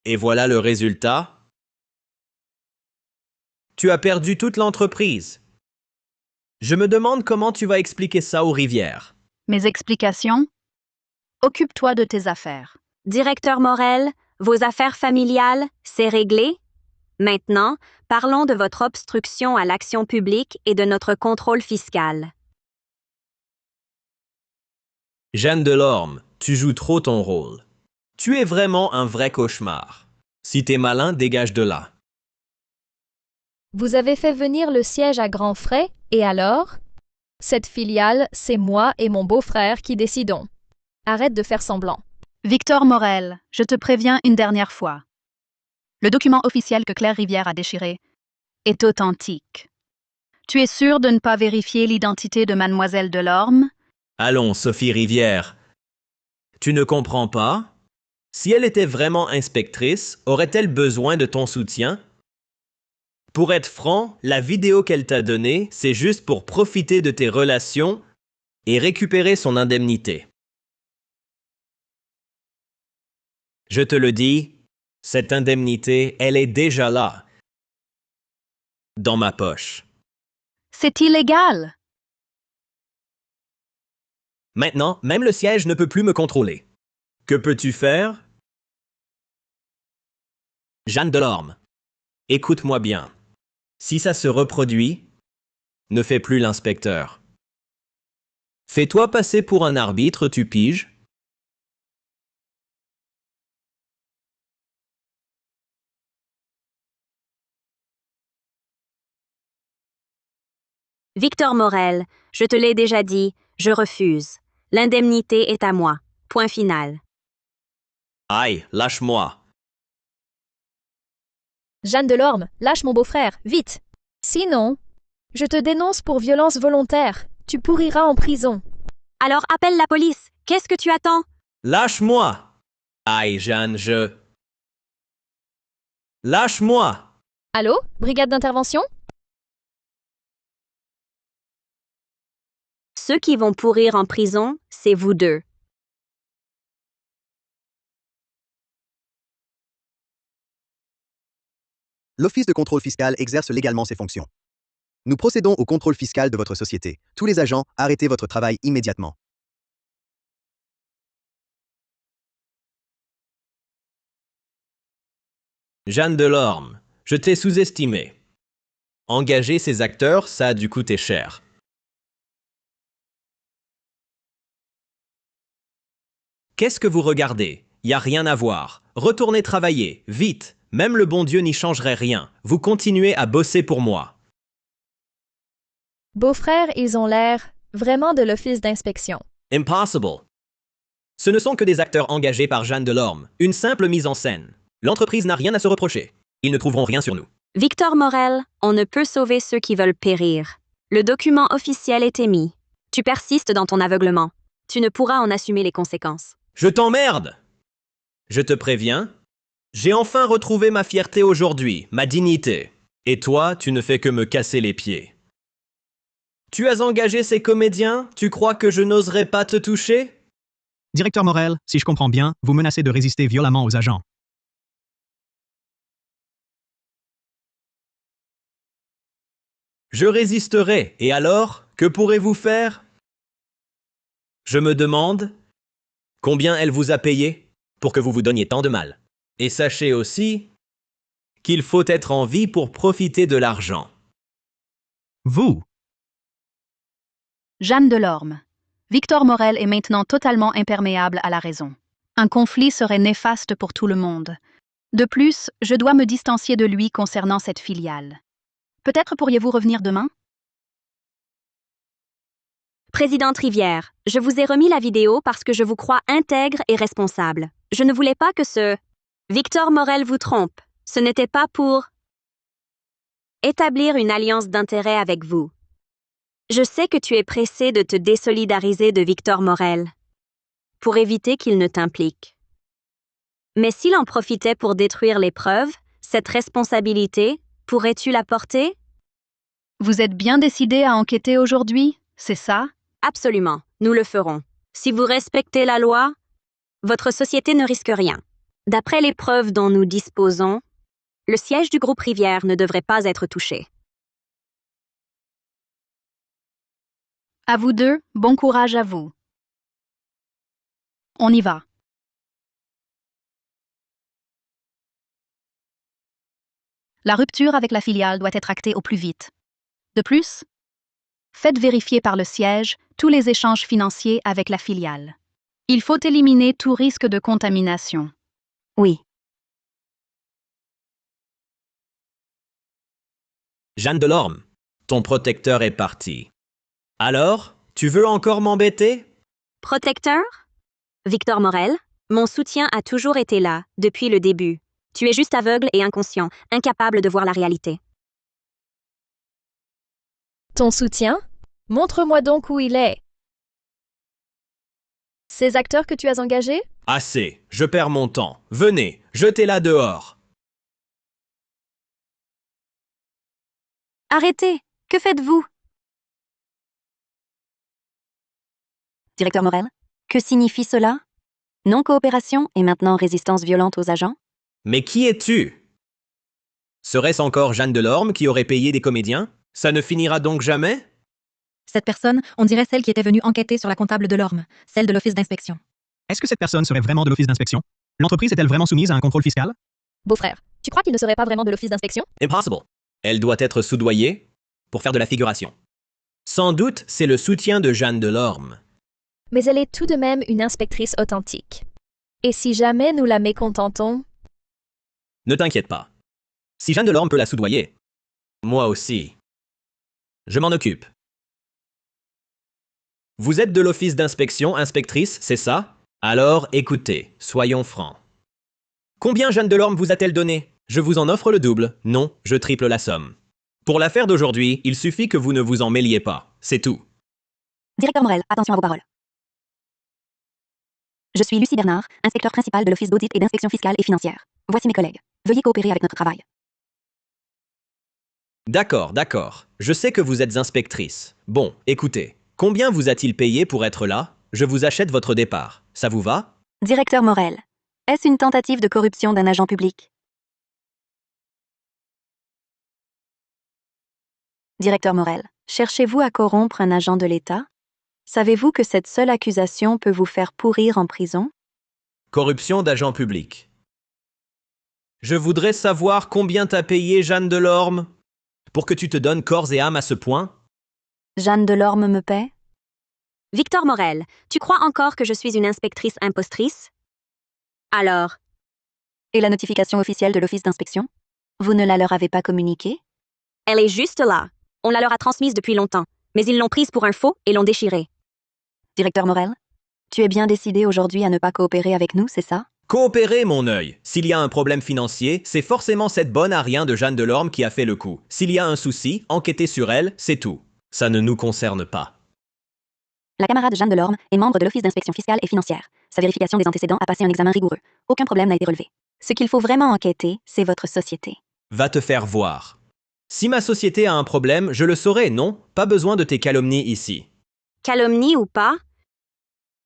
Et voilà le résultat. Tu as perdu toute l'entreprise. Je me demande comment tu vas expliquer ça aux Rivières. Mes explications? Occupe-toi de tes affaires. Directeur Morel, vos affaires familiales, c'est réglé? Maintenant, parlons de votre obstruction à l'action publique et de notre contrôle fiscal. Jeanne Delorme, tu joues trop ton rôle. Tu es vraiment un vrai cauchemar. Si t'es malin, dégage de là. Vous avez fait venir le siège à grands frais, et alors? Cette filiale, c'est moi et mon beau-frère qui décidons. Arrête de faire semblant. Victor Morel, je te préviens une dernière fois. Le document officiel que Claire Rivière a déchiré est authentique. Tu es sûr de ne pas vérifier l'identité de Mademoiselle Delorme? Allons, Sophie Rivière. Tu ne comprends pas? Si elle était vraiment inspectrice, aurait-elle besoin de ton soutien? Pour être franc, la vidéo qu'elle t'a donnée, c'est juste pour profiter de tes relations et récupérer son indemnité. Je te le dis, cette indemnité, elle est déjà là, dans ma poche. C'est illégal. Maintenant, même le siège ne peut plus me contrôler. Que peux-tu faire? Jeanne Delorme, écoute-moi bien. Si ça se reproduit, ne fais plus l'inspecteur. Fais-toi passer pour un arbitre, tu piges? Victor Morel, je te l'ai déjà dit, je refuse. L'indemnité est à moi. Point final. Aïe, lâche-moi. Jeanne Delorme, lâche mon beau-frère, vite! Sinon, je te dénonce pour violence volontaire. Tu pourriras en prison. Alors appelle la police. Qu'est-ce que tu attends? Lâche-moi! Aïe, Jeanne, Lâche-moi! Allô? Brigade d'intervention? Ceux qui vont pourrir en prison, c'est vous deux. L'Office de contrôle fiscal exerce légalement ses fonctions. Nous procédons au contrôle fiscal de votre société. Tous les agents, arrêtez votre travail immédiatement. Jeanne Delorme, je t'ai sous-estimé. Engager ces acteurs, ça a dû coûter cher. Qu'est-ce que vous regardez? Y a rien à voir. Retournez travailler, vite. Même le bon Dieu n'y changerait rien. Vous continuez à bosser pour moi. Beau-frère, ils ont l'air vraiment de l'office d'inspection. Impossible. Ce ne sont que des acteurs engagés par Jeanne Delorme. Une simple mise en scène. L'entreprise n'a rien à se reprocher. Ils ne trouveront rien sur nous. Victor Morel, on ne peut sauver ceux qui veulent périr. Le document officiel est émis. Tu persistes dans ton aveuglement. Tu ne pourras en assumer les conséquences. Je t'emmerde! Je te préviens, j'ai enfin retrouvé ma fierté aujourd'hui, ma dignité. Et toi, tu ne fais que me casser les pieds. Tu as engagé ces comédiens? Tu crois que je n'oserais pas te toucher? Directeur Morel, si je comprends bien, vous menacez de résister violemment aux agents. Je résisterai. Et alors, que pourrez-vous faire? Je me demande combien elle vous a payé pour que vous vous donniez tant de mal. Et sachez aussi qu'il faut être en vie pour profiter de l'argent. Vous! Jeanne Delorme. Victor Morel est maintenant totalement imperméable à la raison. Un conflit serait néfaste pour tout le monde. De plus, je dois me distancier de lui concernant cette filiale. Peut-être pourriez-vous revenir demain? Présidente Rivière, je vous ai remis la vidéo parce que je vous crois intègre et responsable. Je ne voulais pas que ce Victor Morel vous trompe. Ce n'était pas pour établir une alliance d'intérêt avec vous. Je sais que tu es pressé de te désolidariser de Victor Morel pour éviter qu'il ne t'implique. Mais s'il en profitait pour détruire les preuves, cette responsabilité, pourrais-tu la porter? Vous êtes bien décidé à enquêter aujourd'hui, c'est ça? Absolument, nous le ferons. Si vous respectez la loi, votre société ne risque rien. D'après les preuves dont nous disposons, le siège du groupe Rivière ne devrait pas être touché. À vous deux, bon courage à vous. On y va. La rupture avec la filiale doit être actée au plus vite. De plus, faites vérifier par le siège tous les échanges financiers avec la filiale. Il faut éliminer tout risque de contamination. Oui. Jeanne Delorme, ton protecteur est parti. Alors, tu veux encore m'embêter? Protecteur? Victor Morel, mon soutien a toujours été là, depuis le début. Tu es juste aveugle et inconscient, incapable de voir la réalité. Ton soutien? Montre-moi donc où il est. Ces acteurs que tu as engagés? Assez, je perds mon temps. Venez, jetez-la dehors. Arrêtez! Que faites-vous? Directeur Morel, que signifie cela? Non-coopération et maintenant résistance violente aux agents? Mais qui es-tu? Serait-ce encore Jeanne Delorme qui aurait payé des comédiens? Ça ne finira donc jamais? Cette personne, on dirait celle qui était venue enquêter sur la comptable Delorme, celle de l'office d'inspection. Est-ce que cette personne serait vraiment de l'office d'inspection? L'entreprise est-elle vraiment soumise à un contrôle fiscal? Beau-frère, tu crois qu'il ne serait pas vraiment de l'office d'inspection? Impossible. Elle doit être soudoyée pour faire de la figuration. Sans doute, c'est le soutien de Jeanne Delorme. Mais elle est tout de même une inspectrice authentique. Et si jamais nous la mécontentons? Ne t'inquiète pas. Si Jeanne Delorme peut la soudoyer, moi aussi. Je m'en occupe. Vous êtes de l'office d'inspection, inspectrice, c'est ça? Alors, écoutez, soyons francs. Combien Jeanne Delorme vous a-t-elle donné? Je vous en offre le double. Non, je triple la somme. Pour l'affaire d'aujourd'hui, il suffit que vous ne vous en mêliez pas. C'est tout. Directeur Morel, attention à vos paroles. Je suis Lucie Bernard, inspecteur principal de l'Office d'audit et d'inspection fiscale et financière. Voici mes collègues. Veuillez coopérer avec notre travail. D'accord, d'accord. Je sais que vous êtes inspectrice. Bon, écoutez. Combien vous a-t-il payé pour être là? Je vous achète votre départ. Ça vous va? Directeur Morel, est-ce une tentative de corruption d'un agent public? Directeur Morel, cherchez-vous à corrompre un agent de l'État? Savez-vous que cette seule accusation peut vous faire pourrir en prison? Corruption d'agents publics. Je voudrais savoir combien t'as payé Jeanne Delorme pour que tu te donnes corps et âme à ce point. Jeanne Delorme me paie? Victor Morel, tu crois encore que je suis une inspectrice impostrice? Alors, Et la notification officielle de l'office d'inspection? Vous ne la leur avez pas communiquée? elle est juste là. On la leur a transmise depuis longtemps, mais ils l'ont prise pour un faux et l'ont déchirée. Directeur Morel, tu es bien décidé aujourd'hui à ne pas coopérer avec nous, c'est ça? Coopérer, mon œil. S'il y a un problème financier, c'est forcément cette bonne à rien de Jeanne Delorme qui a fait le coup. S'il y a un souci, enquêtez sur elle, c'est tout. Ça ne nous concerne pas. La camarade Jeanne Delorme est membre de l'Office d'inspection fiscale et financière. Sa vérification des antécédents a passé un examen rigoureux. Aucun problème n'a été relevé. Ce qu'il faut vraiment enquêter, c'est votre société. Va te faire voir. Si ma société a un problème, je le saurai, non? Pas besoin de tes calomnies ici. Calomnie ou pas,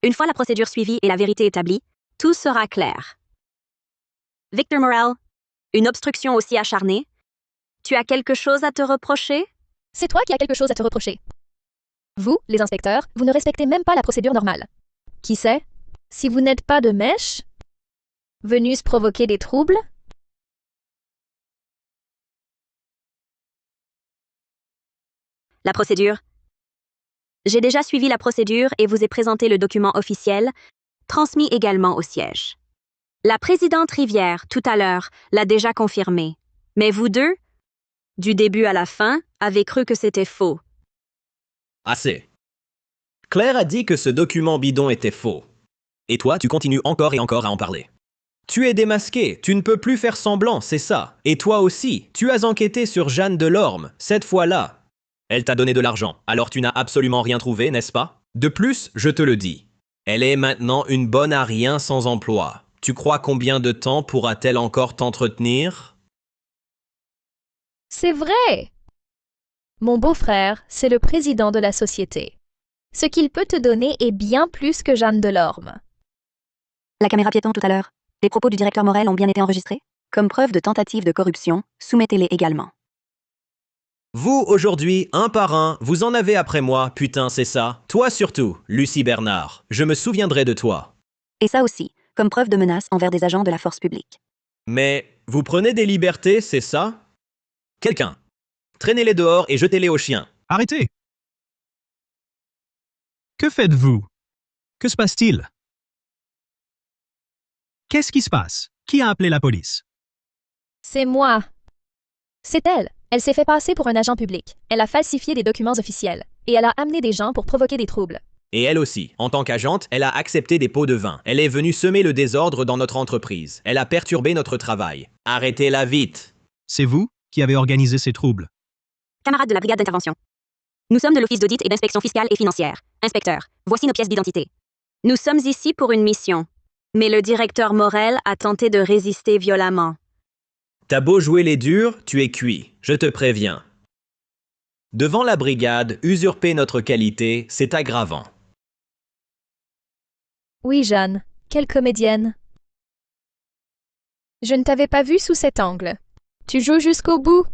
une fois la procédure suivie et la vérité établie, tout sera clair. Victor Morel, une obstruction aussi acharnée? Tu as quelque chose à te reprocher? C'est toi qui as quelque chose à te reprocher. Vous, les inspecteurs, vous ne respectez même pas la procédure normale. Qui sait? Si vous n'êtes pas de mèche, venus provoquer des troubles? La procédure. J'ai déjà suivi la procédure et vous ai présenté le document officiel, transmis également au siège. La présidente Rivière, tout à l'heure, l'a déjà confirmé. Mais vous deux, du début à la fin, avez cru que c'était faux. Assez. Claire a dit que ce document bidon était faux. Et toi, tu continues encore et encore à en parler. Tu es démasqué, tu ne peux plus faire semblant, c'est ça. Et toi aussi, tu as enquêté sur Jeanne Delorme, cette fois-là. Elle t'a donné de l'argent, alors tu n'as absolument rien trouvé, n'est-ce pas? De plus, je te le dis, elle est maintenant une bonne à rien sans emploi. Tu crois combien de temps pourra-t-elle encore t'entretenir? C'est vrai! Mon beau-frère, c'est le président de la société. Ce qu'il peut te donner est bien plus que Jeanne Delorme. La caméra piéton tout à l'heure. Les propos du directeur Morel ont bien été enregistrés? Comme preuve de tentative de corruption, soumettez-les également. Vous, aujourd'hui, un par un, vous en avez après moi, putain, c'est ça. Toi surtout, Lucie Bernard. Je me souviendrai de toi. Et ça aussi, comme preuve de menace envers des agents de la force publique. Mais vous prenez des libertés, c'est ça? Quelqu'un. Traînez-les dehors et jetez-les aux chiens. Arrêtez! Que faites-vous? Que se passe-t-il? Qu'est-ce qui se passe? Qui a appelé la police? C'est moi. C'est elle. Elle s'est fait passer pour un agent public. Elle a falsifié des documents officiels. Et elle a amené des gens pour provoquer des troubles. Et elle aussi, en tant qu'agente, elle a accepté des pots de vin. Elle est venue semer le désordre dans notre entreprise. Elle a perturbé notre travail. Arrêtez-la vite. C'est vous qui avez organisé ces troubles. Camarades de la brigade d'intervention. Nous sommes de l'Office d'audit et d'inspection fiscale et financière. Inspecteur, voici nos pièces d'identité. Nous sommes ici pour une mission. Mais le directeur Morel a tenté de résister violemment. T'as beau jouer les durs, tu es cuit, je te préviens. Devant la brigade, usurper notre qualité, c'est aggravant. Oui, Jeanne. Quelle comédienne. Je ne t'avais pas vue sous cet angle. Tu joues jusqu'au bout.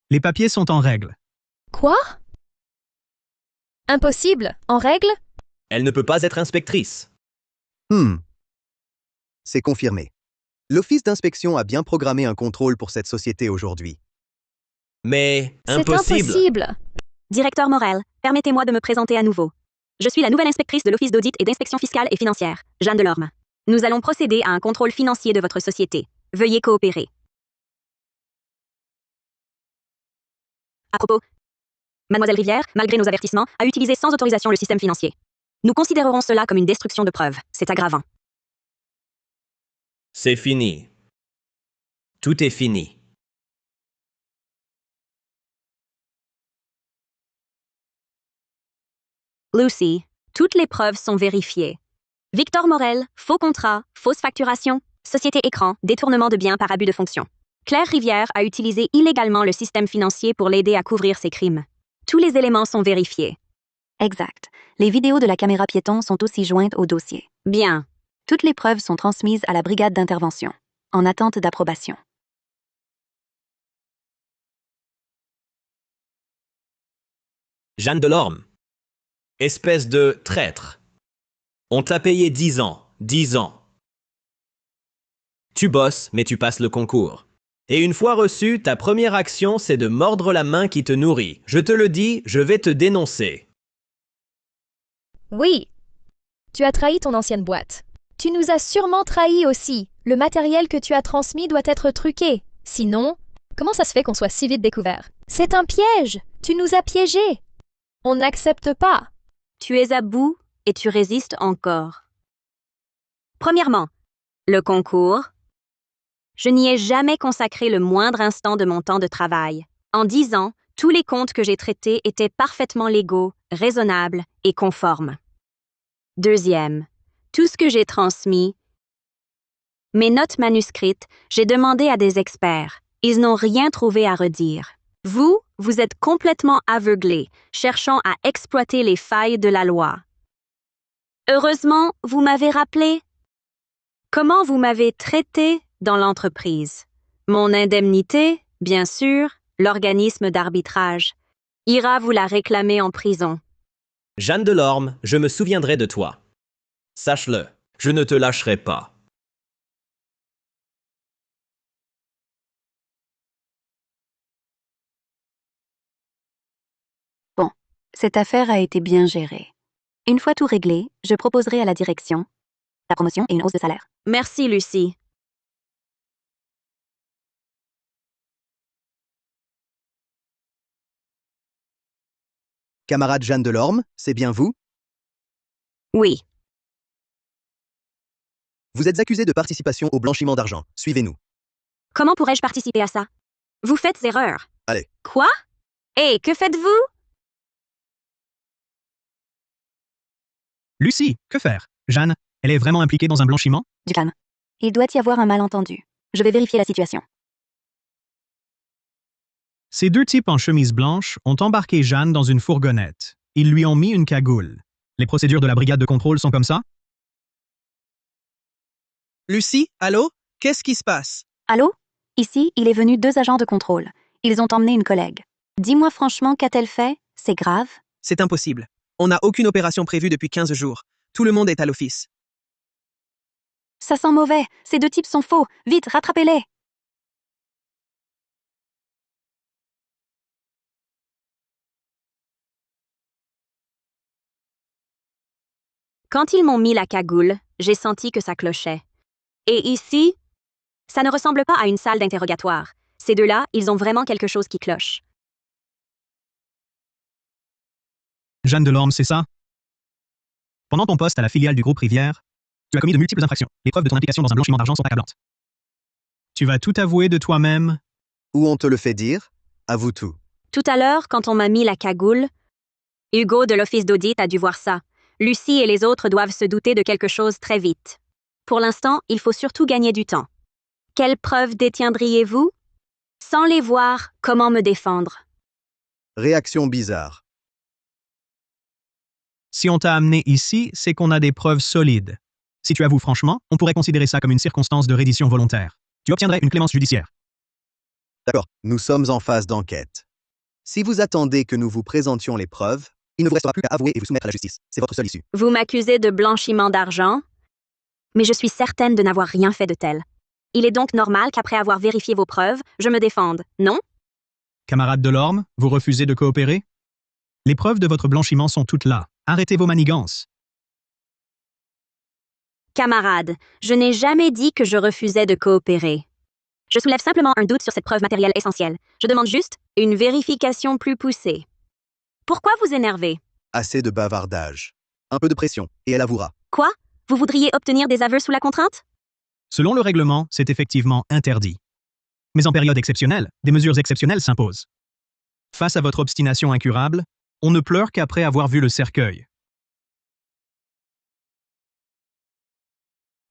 Les papiers sont en règle. Quoi? Impossible. En règle? Elle ne peut pas être inspectrice. C'est confirmé. L'Office d'inspection a bien programmé un contrôle pour cette société aujourd'hui. Mais C'est impossible. impossible. Directeur Morel, permettez-moi de me présenter à nouveau. Je suis la nouvelle inspectrice de l'Office d'audit et d'inspection fiscale et financière, Jeanne Delorme. Nous allons procéder à un contrôle financier de votre société. Veuillez coopérer. À propos, Mademoiselle Rivière, malgré nos avertissements, a utilisé sans autorisation le système financier. Nous considérerons cela comme une destruction de preuves. C'est aggravant. C'est fini. Tout est fini. Lucy, toutes les preuves sont vérifiées. Victor Morel, faux contrat, fausse facturation, société écran, détournement de biens par abus de fonction. Claire Rivière a utilisé illégalement le système financier pour l'aider à couvrir ses crimes. Tous les éléments sont vérifiés. Exact. Les vidéos de la caméra piéton sont aussi jointes au dossier. Bien. Toutes les preuves sont transmises à la brigade d'intervention, en attente d'approbation. Jeanne Delorme. Espèce de traître. On t'a payé 10 ans. 10 ans. Tu bosses, mais tu passes le concours. Et une fois reçu, ta première action, c'est de mordre la main qui te nourrit. Je te le dis, je vais te dénoncer. Oui. Tu as trahi ton ancienne boîte. Tu nous as sûrement trahis aussi. Le matériel que tu as transmis doit être truqué. Sinon, comment ça se fait qu'on soit si vite découvert? C'est un piège. Tu nous as piégés. On n'accepte pas. Tu es à bout et tu résistes encore. Premièrement, le concours. Je n'y ai jamais consacré le moindre instant de mon temps de travail. En 10 ans, tous les comptes que j'ai traités étaient parfaitement légaux, raisonnables et conformes. Deuxième, tout ce que j'ai transmis, mes notes manuscrites, j'ai demandé à des experts. Ils n'ont rien trouvé à redire. Vous, vous êtes complètement aveuglés, cherchant à exploiter les failles de la loi. Heureusement, vous m'avez rappelé. Comment vous m'avez traité dans l'entreprise? Mon indemnité, bien sûr, l'organisme d'arbitrage, ira vous la réclamer en prison. Jeanne Delorme, je me souviendrai de toi. Sache-le, je ne te lâcherai pas. Bon, cette affaire a été bien gérée. Une fois tout réglé, je proposerai à la direction la promotion et une hausse de salaire. Merci, Lucie. Camarade Jeanne Delorme, c'est bien vous? Oui. Vous êtes accusé de participation au blanchiment d'argent. Suivez-nous. Comment pourrais-je participer à ça? Vous faites erreur. Allez. Quoi? Hé, que faites-vous? Lucie, que faire? Jeanne, elle est vraiment impliquée dans un blanchiment? Du calme. Il doit y avoir un malentendu. Je vais vérifier la situation. Ces deux types en chemise blanche ont embarqué Jeanne dans une fourgonnette. Ils lui ont mis une cagoule. Les procédures de la brigade de contrôle sont comme ça? Lucie, allô? Qu'est-ce qui se passe? Allô? Ici, il est venu 2 agents de contrôle. Ils ont emmené une collègue. Dis-moi franchement, qu'a-t-elle fait? C'est grave? C'est impossible. On n'a aucune opération prévue depuis 15 jours. Tout le monde est à l'office. Ça sent mauvais. Ces 2 types sont faux. Vite, rattrapez-les. Quand ils m'ont mis la cagoule, j'ai senti que ça clochait. Et ici, ça ne ressemble pas à une salle d'interrogatoire. Ces deux-là, ils ont vraiment quelque chose qui cloche. Jeanne Delorme, c'est ça? Pendant ton poste à la filiale du groupe Rivière, tu as commis de multiples infractions. Les preuves de ton implication dans un blanchiment d'argent sont accablantes. Tu vas tout avouer de toi-même? Ou on te le fait dire? Avoue tout. Tout à l'heure, quand on m'a mis la cagoule, Hugo de l'office d'audit a dû voir ça. Lucie et les autres doivent se douter de quelque chose très vite. Pour l'instant, il faut surtout gagner du temps. Quelles preuves détiendriez-vous? Sans les voir, comment me défendre? Réaction bizarre. Si on t'a amené ici, c'est qu'on a des preuves solides. Si tu avoues franchement, on pourrait considérer ça comme une circonstance de reddition volontaire. Tu obtiendrais une clémence judiciaire. D'accord, nous sommes en phase d'enquête. Si vous attendez que nous vous présentions les preuves, il ne vous restera plus qu'à avouer et vous soumettre à la justice. C'est votre seule issue. Vous m'accusez de blanchiment d'argent, mais je suis certaine de n'avoir rien fait de tel. Il est donc normal qu'après avoir vérifié vos preuves, je me défende, non? Camarade Delorme, vous refusez de coopérer? Les preuves de votre blanchiment sont toutes là. Arrêtez vos manigances. Camarade, je n'ai jamais dit que je refusais de coopérer. Je soulève simplement un doute sur cette preuve matérielle essentielle. Je demande juste une vérification plus poussée. Pourquoi vous énervez? Assez de bavardage. Un peu de pression, et elle avouera. Quoi? Vous voudriez obtenir des aveux sous la contrainte? Selon le règlement, c'est effectivement interdit. Mais en période exceptionnelle, des mesures exceptionnelles s'imposent. Face à votre obstination incurable, on ne pleure qu'après avoir vu le cercueil.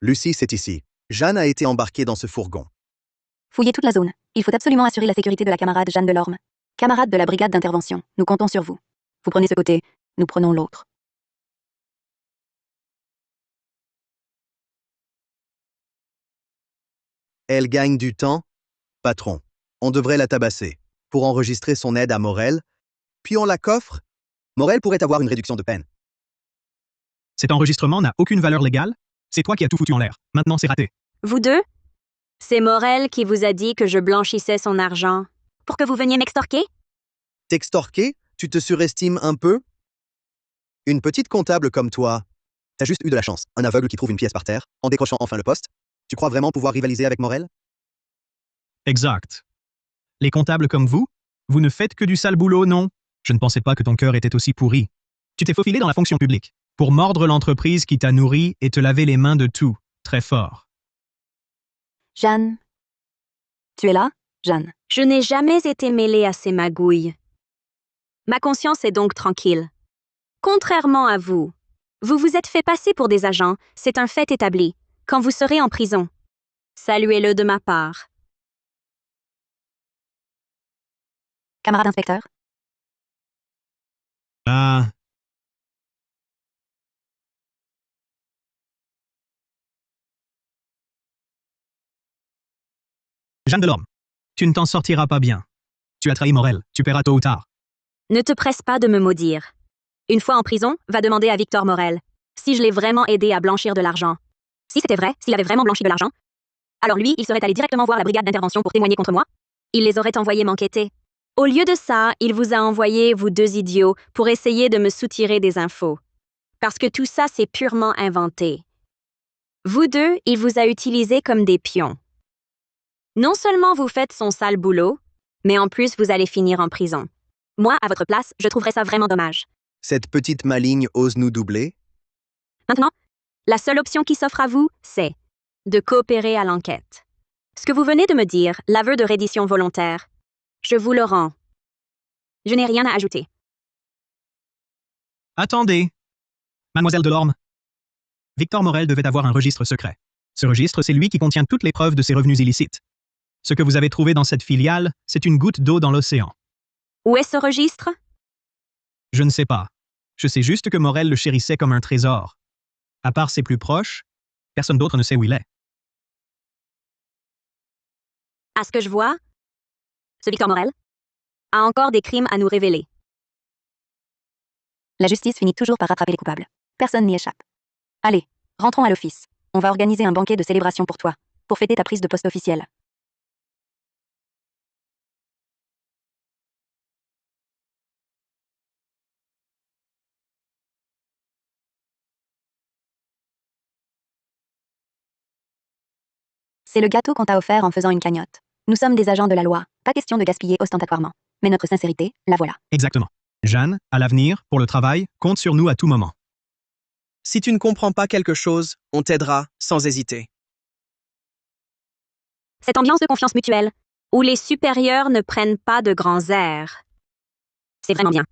Lucie, c'est ici. Jeanne a été embarquée dans ce fourgon. Fouillez toute la zone. Il faut absolument assurer la sécurité de la camarade Jeanne Delorme. Camarade de la brigade d'intervention, nous comptons sur vous. Vous prenez ce côté, nous prenons l'autre. Elle gagne du temps? Patron, on devrait la tabasser pour enregistrer son aide à Morel, puis on la coffre Morel pourrait avoir une réduction de peine. Cet enregistrement n'a aucune valeur légale. C'est toi qui as tout foutu en l'air. Maintenant, c'est raté. Vous deux? C'est Morel qui vous a dit que je blanchissais son argent pour que vous veniez m'extorquer? T'extorquer? Tu te surestimes un peu? Une petite comptable comme toi, t'as juste eu de la chance. Un aveugle qui trouve une pièce par terre, en décrochant enfin le poste. Tu crois vraiment pouvoir rivaliser avec Morel? Exact. Les comptables comme vous ne faites que du sale boulot, non? Je ne pensais pas que ton cœur était aussi pourri. Tu t'es faufilé dans la fonction publique pour mordre l'entreprise qui t'a nourri et te laver les mains de tout, très fort. Jeanne. Tu es là, Jeanne? Je n'ai jamais été mêlée à ces magouilles. Ma conscience est donc tranquille. Contrairement à vous, vous vous êtes fait passer pour des agents, c'est un fait établi, quand vous serez en prison. Saluez-le de ma part. Camarade inspecteur? Ah, Jeanne Delorme, tu ne t'en sortiras pas bien. Tu as trahi Morel, tu paieras tôt ou tard. Ne te presse pas de me maudire. Une fois en prison, va demander à Victor Morel si je l'ai vraiment aidé à blanchir de l'argent. Si c'était vrai, s'il avait vraiment blanchi de l'argent, alors lui, il serait allé directement voir la brigade d'intervention pour témoigner contre moi. Il les aurait envoyés m'enquêter. Au lieu de ça, il vous a envoyé, vous deux idiots, pour essayer de me soutirer des infos. Parce que tout ça, c'est purement inventé. Vous deux, il vous a utilisés comme des pions. Non seulement vous faites son sale boulot, mais en plus vous allez finir en prison. Moi, à votre place, je trouverais ça vraiment dommage. Cette petite maligne ose nous doubler? Maintenant, la seule option qui s'offre à vous, c'est de coopérer à l'enquête. Ce que vous venez de me dire, l'aveu de reddition volontaire, je vous le rends. Je n'ai rien à ajouter. Attendez. Mademoiselle Delorme. Victor Morel devait avoir un registre secret. Ce registre, c'est lui qui contient toutes les preuves de ses revenus illicites. Ce que vous avez trouvé dans cette filiale, c'est une goutte d'eau dans l'océan. Où est ce registre? Je ne sais pas. Je sais juste que Morel le chérissait comme un trésor. À part ses plus proches, personne d'autre ne sait où il est. À ce que je vois, ce Victor Morel a encore des crimes à nous révéler. La justice finit toujours par rattraper les coupables. Personne n'y échappe. Allez, rentrons à l'office. On va organiser un banquet de célébration pour toi, pour fêter ta prise de poste officielle. C'est le gâteau qu'on t'a offert en faisant une cagnotte. Nous sommes des agents de la loi, pas question de gaspiller ostentatoirement. Mais notre sincérité, la voilà. Exactement. Jeanne, à l'avenir, pour le travail, compte sur nous à tout moment. Si tu ne comprends pas quelque chose, on t'aidera sans hésiter. Cette ambiance de confiance mutuelle, où les supérieurs ne prennent pas de grands airs. C'est vraiment bien.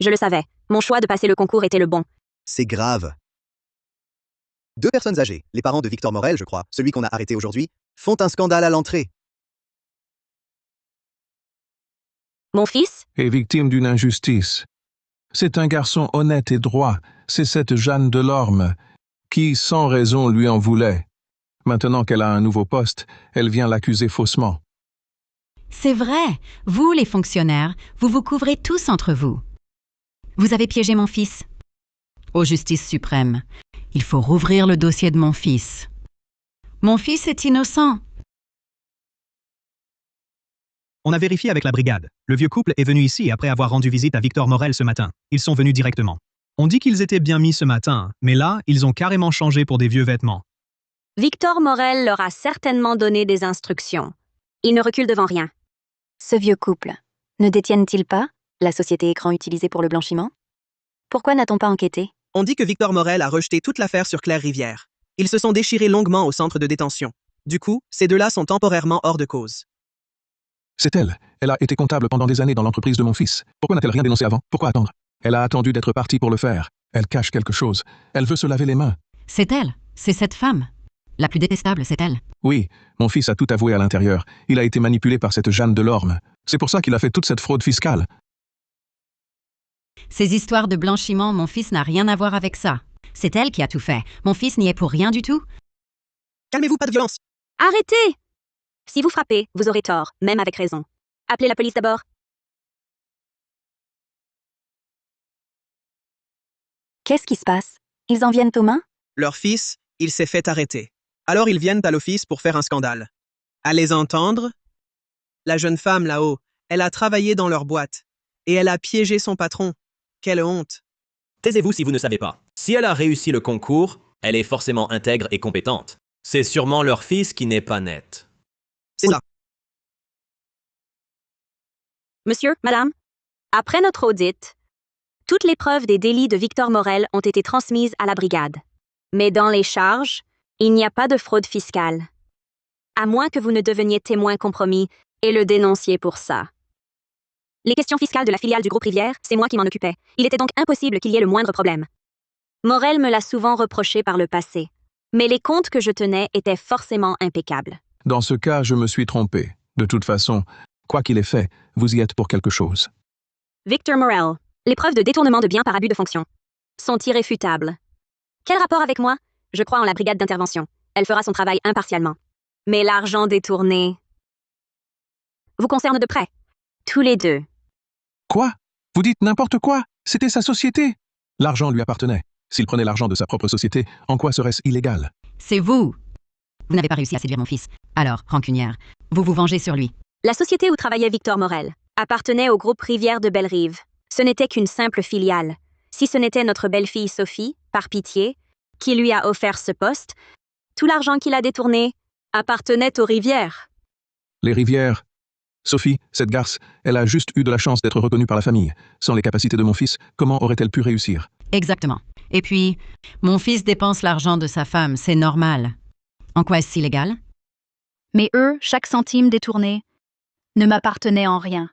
Je le savais, mon choix de passer le concours était le bon. C'est grave. Deux personnes âgées, les parents de Victor Morel, je crois, celui qu'on a arrêté aujourd'hui, font un scandale à l'entrée. Mon fils? Est victime d'une injustice. C'est un garçon honnête et droit, c'est cette Jeanne Delorme, qui, sans raison, lui en voulait. Maintenant qu'elle a un nouveau poste, elle vient l'accuser faussement. C'est vrai, vous les fonctionnaires, vous vous couvrez tous entre vous. Vous avez piégé mon fils. Ô Justice suprême, il faut rouvrir le dossier de mon fils. Mon fils est innocent. On a vérifié avec la brigade. Le vieux couple est venu ici après avoir rendu visite à Victor Morel ce matin. Ils sont venus directement. On dit qu'ils étaient bien mis ce matin, mais là, ils ont carrément changé pour des vieux vêtements. Victor Morel leur a certainement donné des instructions. Il ne recule devant rien. Ce vieux couple, ne détiennent-ils pas la société écran utilisée pour le blanchiment? Pourquoi n'a-t-on pas enquêté? On dit que Victor Morel a rejeté toute l'affaire sur Claire Rivière. Ils se sont déchirés longuement au centre de détention. Du coup, ces deux-là sont temporairement hors de cause. C'est elle. Elle a été comptable pendant des années dans l'entreprise de mon fils. Pourquoi n'a-t-elle rien dénoncé avant? Pourquoi attendre? Elle a attendu d'être partie pour le faire. Elle cache quelque chose. Elle veut se laver les mains. C'est elle, c'est cette femme. La plus détestable, c'est elle. Oui, mon fils a tout avoué à l'intérieur. Il a été manipulé par cette Jeanne Delorme. C'est pour ça qu'il a fait toute cette fraude fiscale. Ces histoires de blanchiment, mon fils n'a rien à voir avec ça. C'est elle qui a tout fait. Mon fils n'y est pour rien du tout. Calmez-vous, pas de violence. Arrêtez! Si vous frappez, vous aurez tort, même avec raison. Appelez la police d'abord. Qu'est-ce qui se passe? Ils en viennent aux mains? Leur fils, il s'est fait arrêter. Alors ils viennent à l'office pour faire un scandale. À les entendre, la jeune femme là-haut, elle a travaillé dans leur boîte. Et elle a piégé son patron. Quelle honte. Taisez-vous si vous ne savez pas. Si elle a réussi le concours, elle est forcément intègre et compétente. C'est sûrement leur fils qui n'est pas net. C'est ça. Monsieur, madame, après notre audit, toutes les preuves des délits de Victor Morel ont été transmises à la brigade. Mais dans les charges, il n'y a pas de fraude fiscale. À moins que vous ne deveniez témoin compromis et le dénonciez pour ça. Les questions fiscales de la filiale du groupe Rivière, c'est moi qui m'en occupais. Il était donc impossible qu'il y ait le moindre problème. Morel me l'a souvent reproché par le passé. Mais les comptes que je tenais étaient forcément impeccables. Dans ce cas, je me suis trompé. De toute façon, quoi qu'il ait fait, vous y êtes pour quelque chose. Victor Morel, les preuves de détournement de biens par abus de fonction sont irréfutables. Quel rapport avec moi? Je crois en la brigade d'intervention. Elle fera son travail impartialement. Mais l'argent détourné vous concerne de près. Tous les deux. Quoi? Vous dites n'importe quoi? C'était sa société. L'argent lui appartenait. S'il prenait l'argent de sa propre société, en quoi serait-ce illégal? C'est vous. Vous n'avez pas réussi à séduire mon fils. Alors, rancunière, vous vous vengez sur lui. La société où travaillait Victor Morel appartenait au groupe Rivière de Bellerive. Ce n'était qu'une simple filiale. Si ce n'était notre belle-fille Sophie, par pitié, qui lui a offert ce poste, tout l'argent qu'il a détourné appartenait aux Rivières. Les Rivières. Sophie, cette garce, elle a juste eu de la chance d'être reconnue par la famille. Sans les capacités de mon fils, comment aurait-elle pu réussir? Exactement. Et puis, mon fils dépense l'argent de sa femme, c'est normal. En quoi est-ce illégal? Mais eux, chaque centime détourné, ne m'appartenait en rien.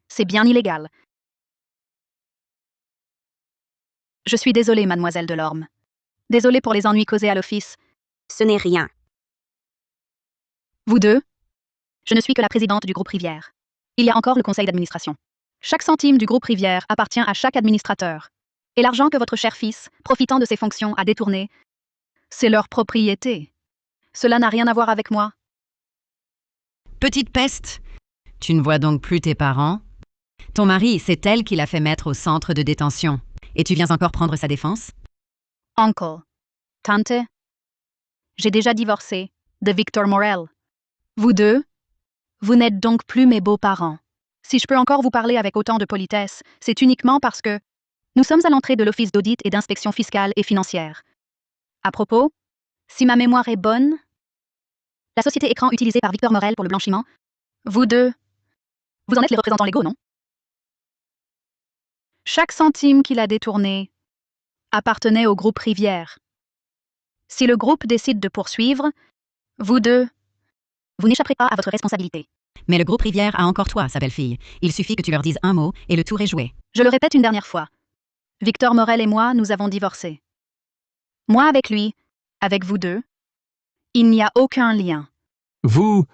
C'est bien illégal. Je suis désolée, mademoiselle Delorme. Désolée pour les ennuis causés à l'office. Ce n'est rien. Vous deux? Je ne suis que la présidente du groupe Rivière. Il y a encore le conseil d'administration. Chaque centime du groupe Rivière appartient à chaque administrateur. Et l'argent que votre cher fils, profitant de ses fonctions, a détourné, c'est leur propriété. Cela n'a rien à voir avec moi. Petite peste, tu ne vois donc plus tes parents? Ton mari, c'est elle qui l'a fait mettre au centre de détention. Et tu viens encore prendre sa défense? Uncle, tante, j'ai déjà divorcé de Victor Morel. Vous deux, vous n'êtes donc plus mes beaux-parents. Si je peux encore vous parler avec autant de politesse, c'est uniquement parce que nous sommes à l'entrée de l'Office d'audit et d'inspection fiscale et financière. À propos, si ma mémoire est bonne, la société écran utilisée par Victor Morel pour le blanchiment, vous deux, vous en êtes les représentants légaux, non? Chaque centime qu'il a détourné appartenait au groupe Rivière. Si le groupe décide de poursuivre, vous deux, vous n'échapperez pas à votre responsabilité. Mais le groupe Rivière a encore toi, sa belle-fille. Il suffit que tu leur dises un mot et le tour est joué. Je le répète une dernière fois. Victor Morel et moi, nous avons divorcé. Moi avec lui, avec vous deux, il n'y a aucun lien. Vous,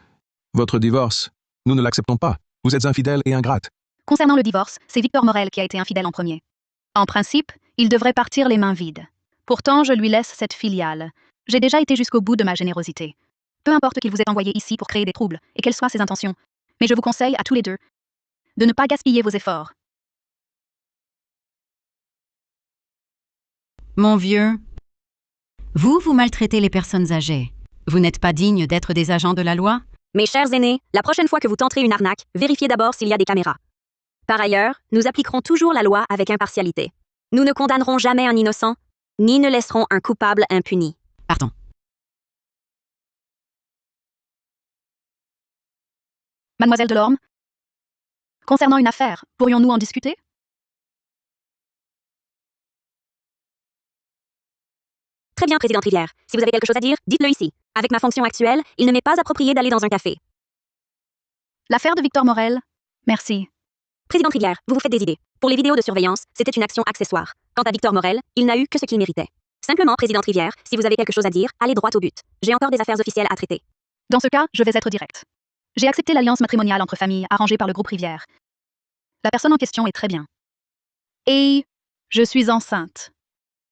votre divorce, nous ne l'acceptons pas. Vous êtes infidèle et ingrate. Concernant le divorce, c'est Victor Morel qui a été infidèle en premier. En principe, il devrait partir les mains vides. Pourtant, je lui laisse cette filiale. J'ai déjà été jusqu'au bout de ma générosité. Peu importe qu'il vous ait envoyé ici pour créer des troubles, et quelles soient ses intentions. Mais je vous conseille à tous les deux de ne pas gaspiller vos efforts. Mon vieux, vous maltraitez les personnes âgées. Vous n'êtes pas digne d'être des agents de la loi? Mes chers aînés, la prochaine fois que vous tenterez une arnaque, vérifiez d'abord s'il y a des caméras. Par ailleurs, nous appliquerons toujours la loi avec impartialité. Nous ne condamnerons jamais un innocent, ni ne laisserons un coupable impuni. Pardon. Mademoiselle Delorme, concernant une affaire, pourrions-nous en discuter? Très bien, Présidente Rivière. Si vous avez quelque chose à dire, dites-le ici. Avec ma fonction actuelle, il ne m'est pas approprié d'aller dans un café. L'affaire de Victor Morel? Merci. Présidente Rivière, vous vous faites des idées. Pour les vidéos de surveillance, c'était une action accessoire. Quant à Victor Morel, il n'a eu que ce qu'il méritait. Simplement, Présidente Rivière, si vous avez quelque chose à dire, allez droit au but. J'ai encore des affaires officielles à traiter. Dans ce cas, je vais être direct. J'ai accepté l'alliance matrimoniale entre familles arrangée par le groupe Rivière. La personne en question est très bien. Et je suis enceinte.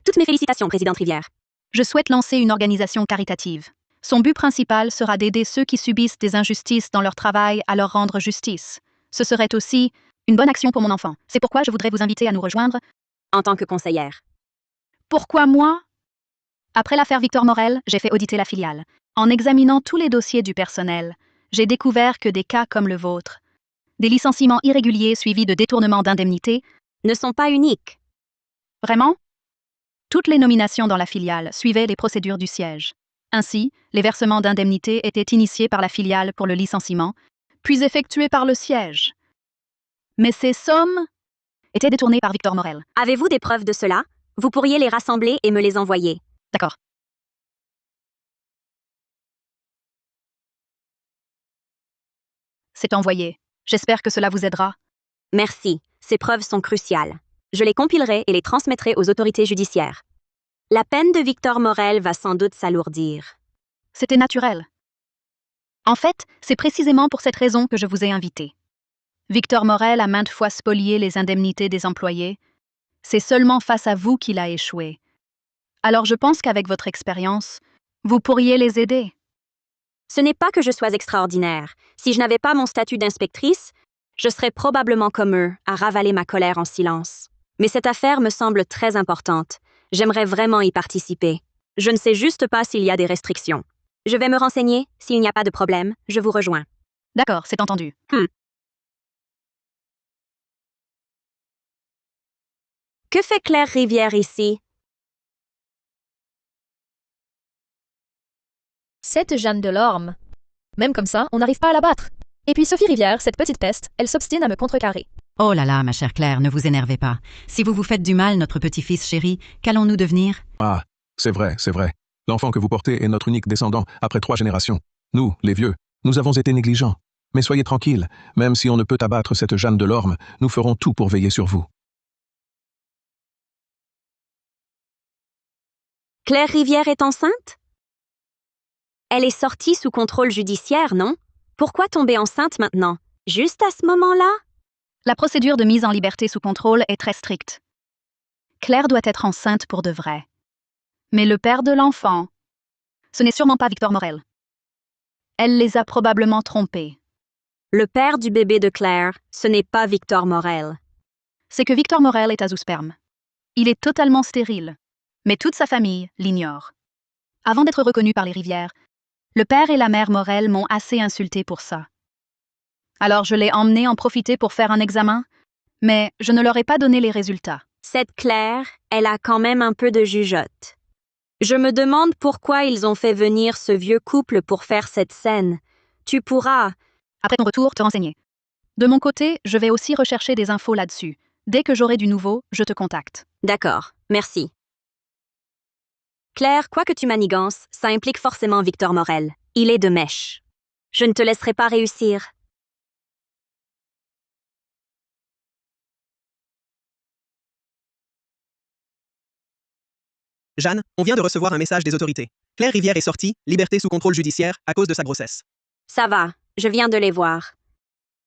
Toutes mes félicitations, Présidente Rivière. Je souhaite lancer une organisation caritative. Son but principal sera d'aider ceux qui subissent des injustices dans leur travail à leur rendre justice. Ce serait aussi une bonne action pour mon enfant. C'est pourquoi je voudrais vous inviter à nous rejoindre en tant que conseillère. Pourquoi moi? Après l'affaire Victor Morel, j'ai fait auditer la filiale. En examinant tous les dossiers du personnel, j'ai découvert que des cas comme le vôtre, des licenciements irréguliers suivis de détournements d'indemnités, Ne sont pas uniques. vraiment? Toutes les nominations dans la filiale suivaient les procédures du siège. Ainsi, les versements d'indemnités étaient initiés par la filiale pour le licenciement, puis effectués par le siège. Mais ces sommes étaient détournées par Victor Morel. Avez-vous des preuves de cela? Vous pourriez les rassembler et me les envoyer. D'accord. C'est envoyé. J'espère que cela vous aidera. Merci, ces preuves sont cruciales. Je les compilerai et les transmettrai aux autorités judiciaires. La peine de Victor Morel va sans doute s'alourdir. C'était naturel. En fait, c'est précisément pour cette raison que je vous ai invité. Victor Morel a maintes fois spolié les indemnités des employés. C'est seulement face à vous qu'il a échoué. Alors je pense qu'avec votre expérience, vous pourriez les aider. Ce n'est pas que je sois extraordinaire. Si je n'avais pas mon statut d'inspectrice, je serais probablement comme eux, à ravaler ma colère en silence. Mais cette affaire me semble très importante. J'aimerais vraiment y participer. Je ne sais juste pas s'il y a des restrictions. Je vais me renseigner. S'il n'y a pas de problème, je vous rejoins. D'accord, c'est entendu. Que fait Claire Rivière ici? Cette Jeanne Delorme. Même comme ça, on n'arrive pas à la battre. Et puis Sophie Rivière, cette petite peste, elle s'obstine à me contrecarrer. Oh là là, ma chère Claire, ne vous énervez pas. Si vous vous faites du mal, notre petit-fils chéri, qu'allons-nous devenir? Ah, c'est vrai, c'est vrai. L'enfant que vous portez est notre unique descendant après 3 générations. Nous, les vieux, nous avons été négligents. Mais soyez tranquilles, même si on ne peut abattre cette Jeanne Delorme, nous ferons tout pour veiller sur vous. Claire Rivière est enceinte? Elle est sortie sous contrôle judiciaire, non? Pourquoi tomber enceinte maintenant? Juste à ce moment-là? La procédure de mise en liberté sous contrôle est très stricte. Claire doit être enceinte pour de vrai. Mais le père de l'enfant, ce n'est sûrement pas Victor Morel. Elle les a probablement trompés. Le père du bébé de Claire, ce n'est pas Victor Morel. C'est que Victor Morel est azoosperme. Il est totalement stérile, mais toute sa famille l'ignore. Avant d'être reconnu par les Rivières, le père et la mère Morel m'ont assez insulté pour ça. Alors je l'ai emmené en profiter pour faire un examen, mais je ne leur ai pas donné les résultats. Cette Claire, elle a quand même un peu de jugeote. Je me demande pourquoi ils ont fait venir ce vieux couple pour faire cette scène. Tu pourras... Après ton retour, te renseigner. De mon côté, je vais aussi rechercher des infos là-dessus. Dès que j'aurai du nouveau, je te contacte. D'accord, merci. Claire, quoi que tu manigances, ça implique forcément Victor Morel. Il est de mèche. Je ne te laisserai pas réussir. Jeanne, on vient de recevoir un message des autorités. Claire Rivière est sortie, liberté sous contrôle judiciaire, à cause de sa grossesse. Ça va, je viens de les voir.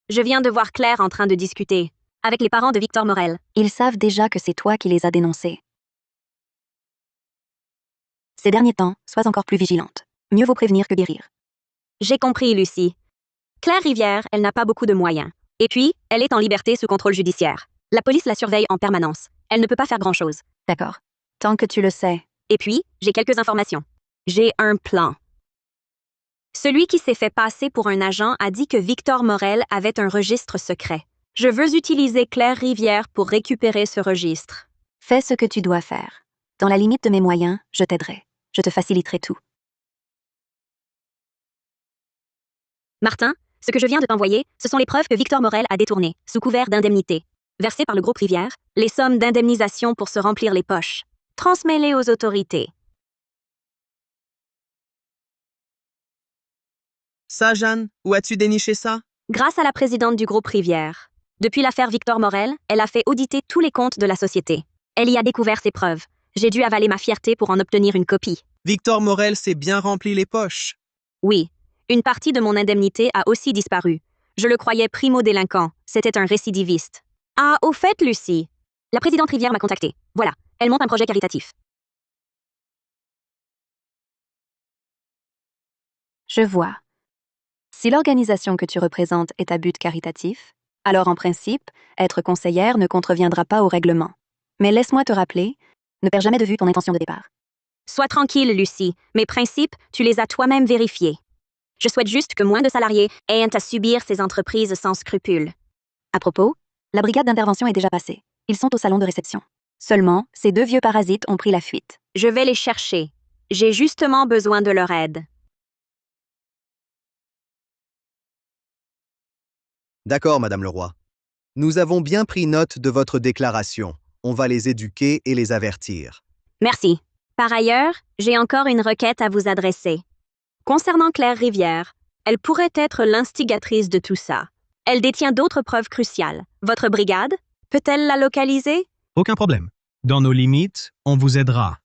Je viens de voir Claire en train de discuter avec les parents de Victor Morel. Ils savent déjà que c'est toi qui les as dénoncés. Ces derniers temps, sois encore plus vigilante. Mieux vaut prévenir que guérir. J'ai compris, Lucie. Claire Rivière, elle n'a pas beaucoup de moyens. Et puis, elle est en liberté sous contrôle judiciaire. La police la surveille en permanence. Elle ne peut pas faire grand-chose. D'accord. Tant que tu le sais. Et puis, j'ai quelques informations. J'ai un plan. Celui qui s'est fait passer pour un agent a dit que Victor Morel avait un registre secret. Je veux utiliser Claire Rivière pour récupérer ce registre. Fais ce que tu dois faire. Dans la limite de mes moyens, je t'aiderai. Je te faciliterai tout. Martin, ce que je viens de t'envoyer, ce sont les preuves que Victor Morel a détournées, sous couvert d'indemnité. Versées par le groupe Rivière, les sommes d'indemnisation pour se remplir les poches. Transmets-les aux autorités. Ça, Jeanne, où as-tu déniché ça? Grâce à la présidente du groupe Rivière. Depuis l'affaire Victor Morel, elle a fait auditer tous les comptes de la société. Elle y a découvert ses preuves. J'ai dû avaler ma fierté pour en obtenir une copie. Victor Morel s'est bien rempli les poches. Oui, une partie de mon indemnité a aussi disparu. Je le croyais primo-délinquant. C'était un récidiviste. Ah, au fait, Lucie. La présidente Rivière m'a contactée. Voilà, elle monte un projet caritatif. Je vois. Si l'organisation que tu représentes est à but caritatif, alors en principe, être conseillère ne contreviendra pas au règlement. Mais laisse-moi te rappeler, ne perds jamais de vue ton intention de départ. Sois tranquille, Lucie. Mes principes, tu les as toi-même vérifiés. Je souhaite juste que moins de salariés aient à subir ces entreprises sans scrupules. À propos, la brigade d'intervention est déjà passée. Ils sont au salon de réception. Seulement, ces 2 vieux parasites ont pris la fuite. Je vais les chercher. J'ai justement besoin de leur aide. D'accord, Madame Leroy. Nous avons bien pris note de votre déclaration. On va les éduquer et les avertir. Merci. Par ailleurs, j'ai encore une requête à vous adresser. Concernant Claire Rivière, elle pourrait être l'instigatrice de tout ça. Elle détient d'autres preuves cruciales. Votre brigade peut-elle la localiser? Aucun problème. Dans nos limites, on vous aidera.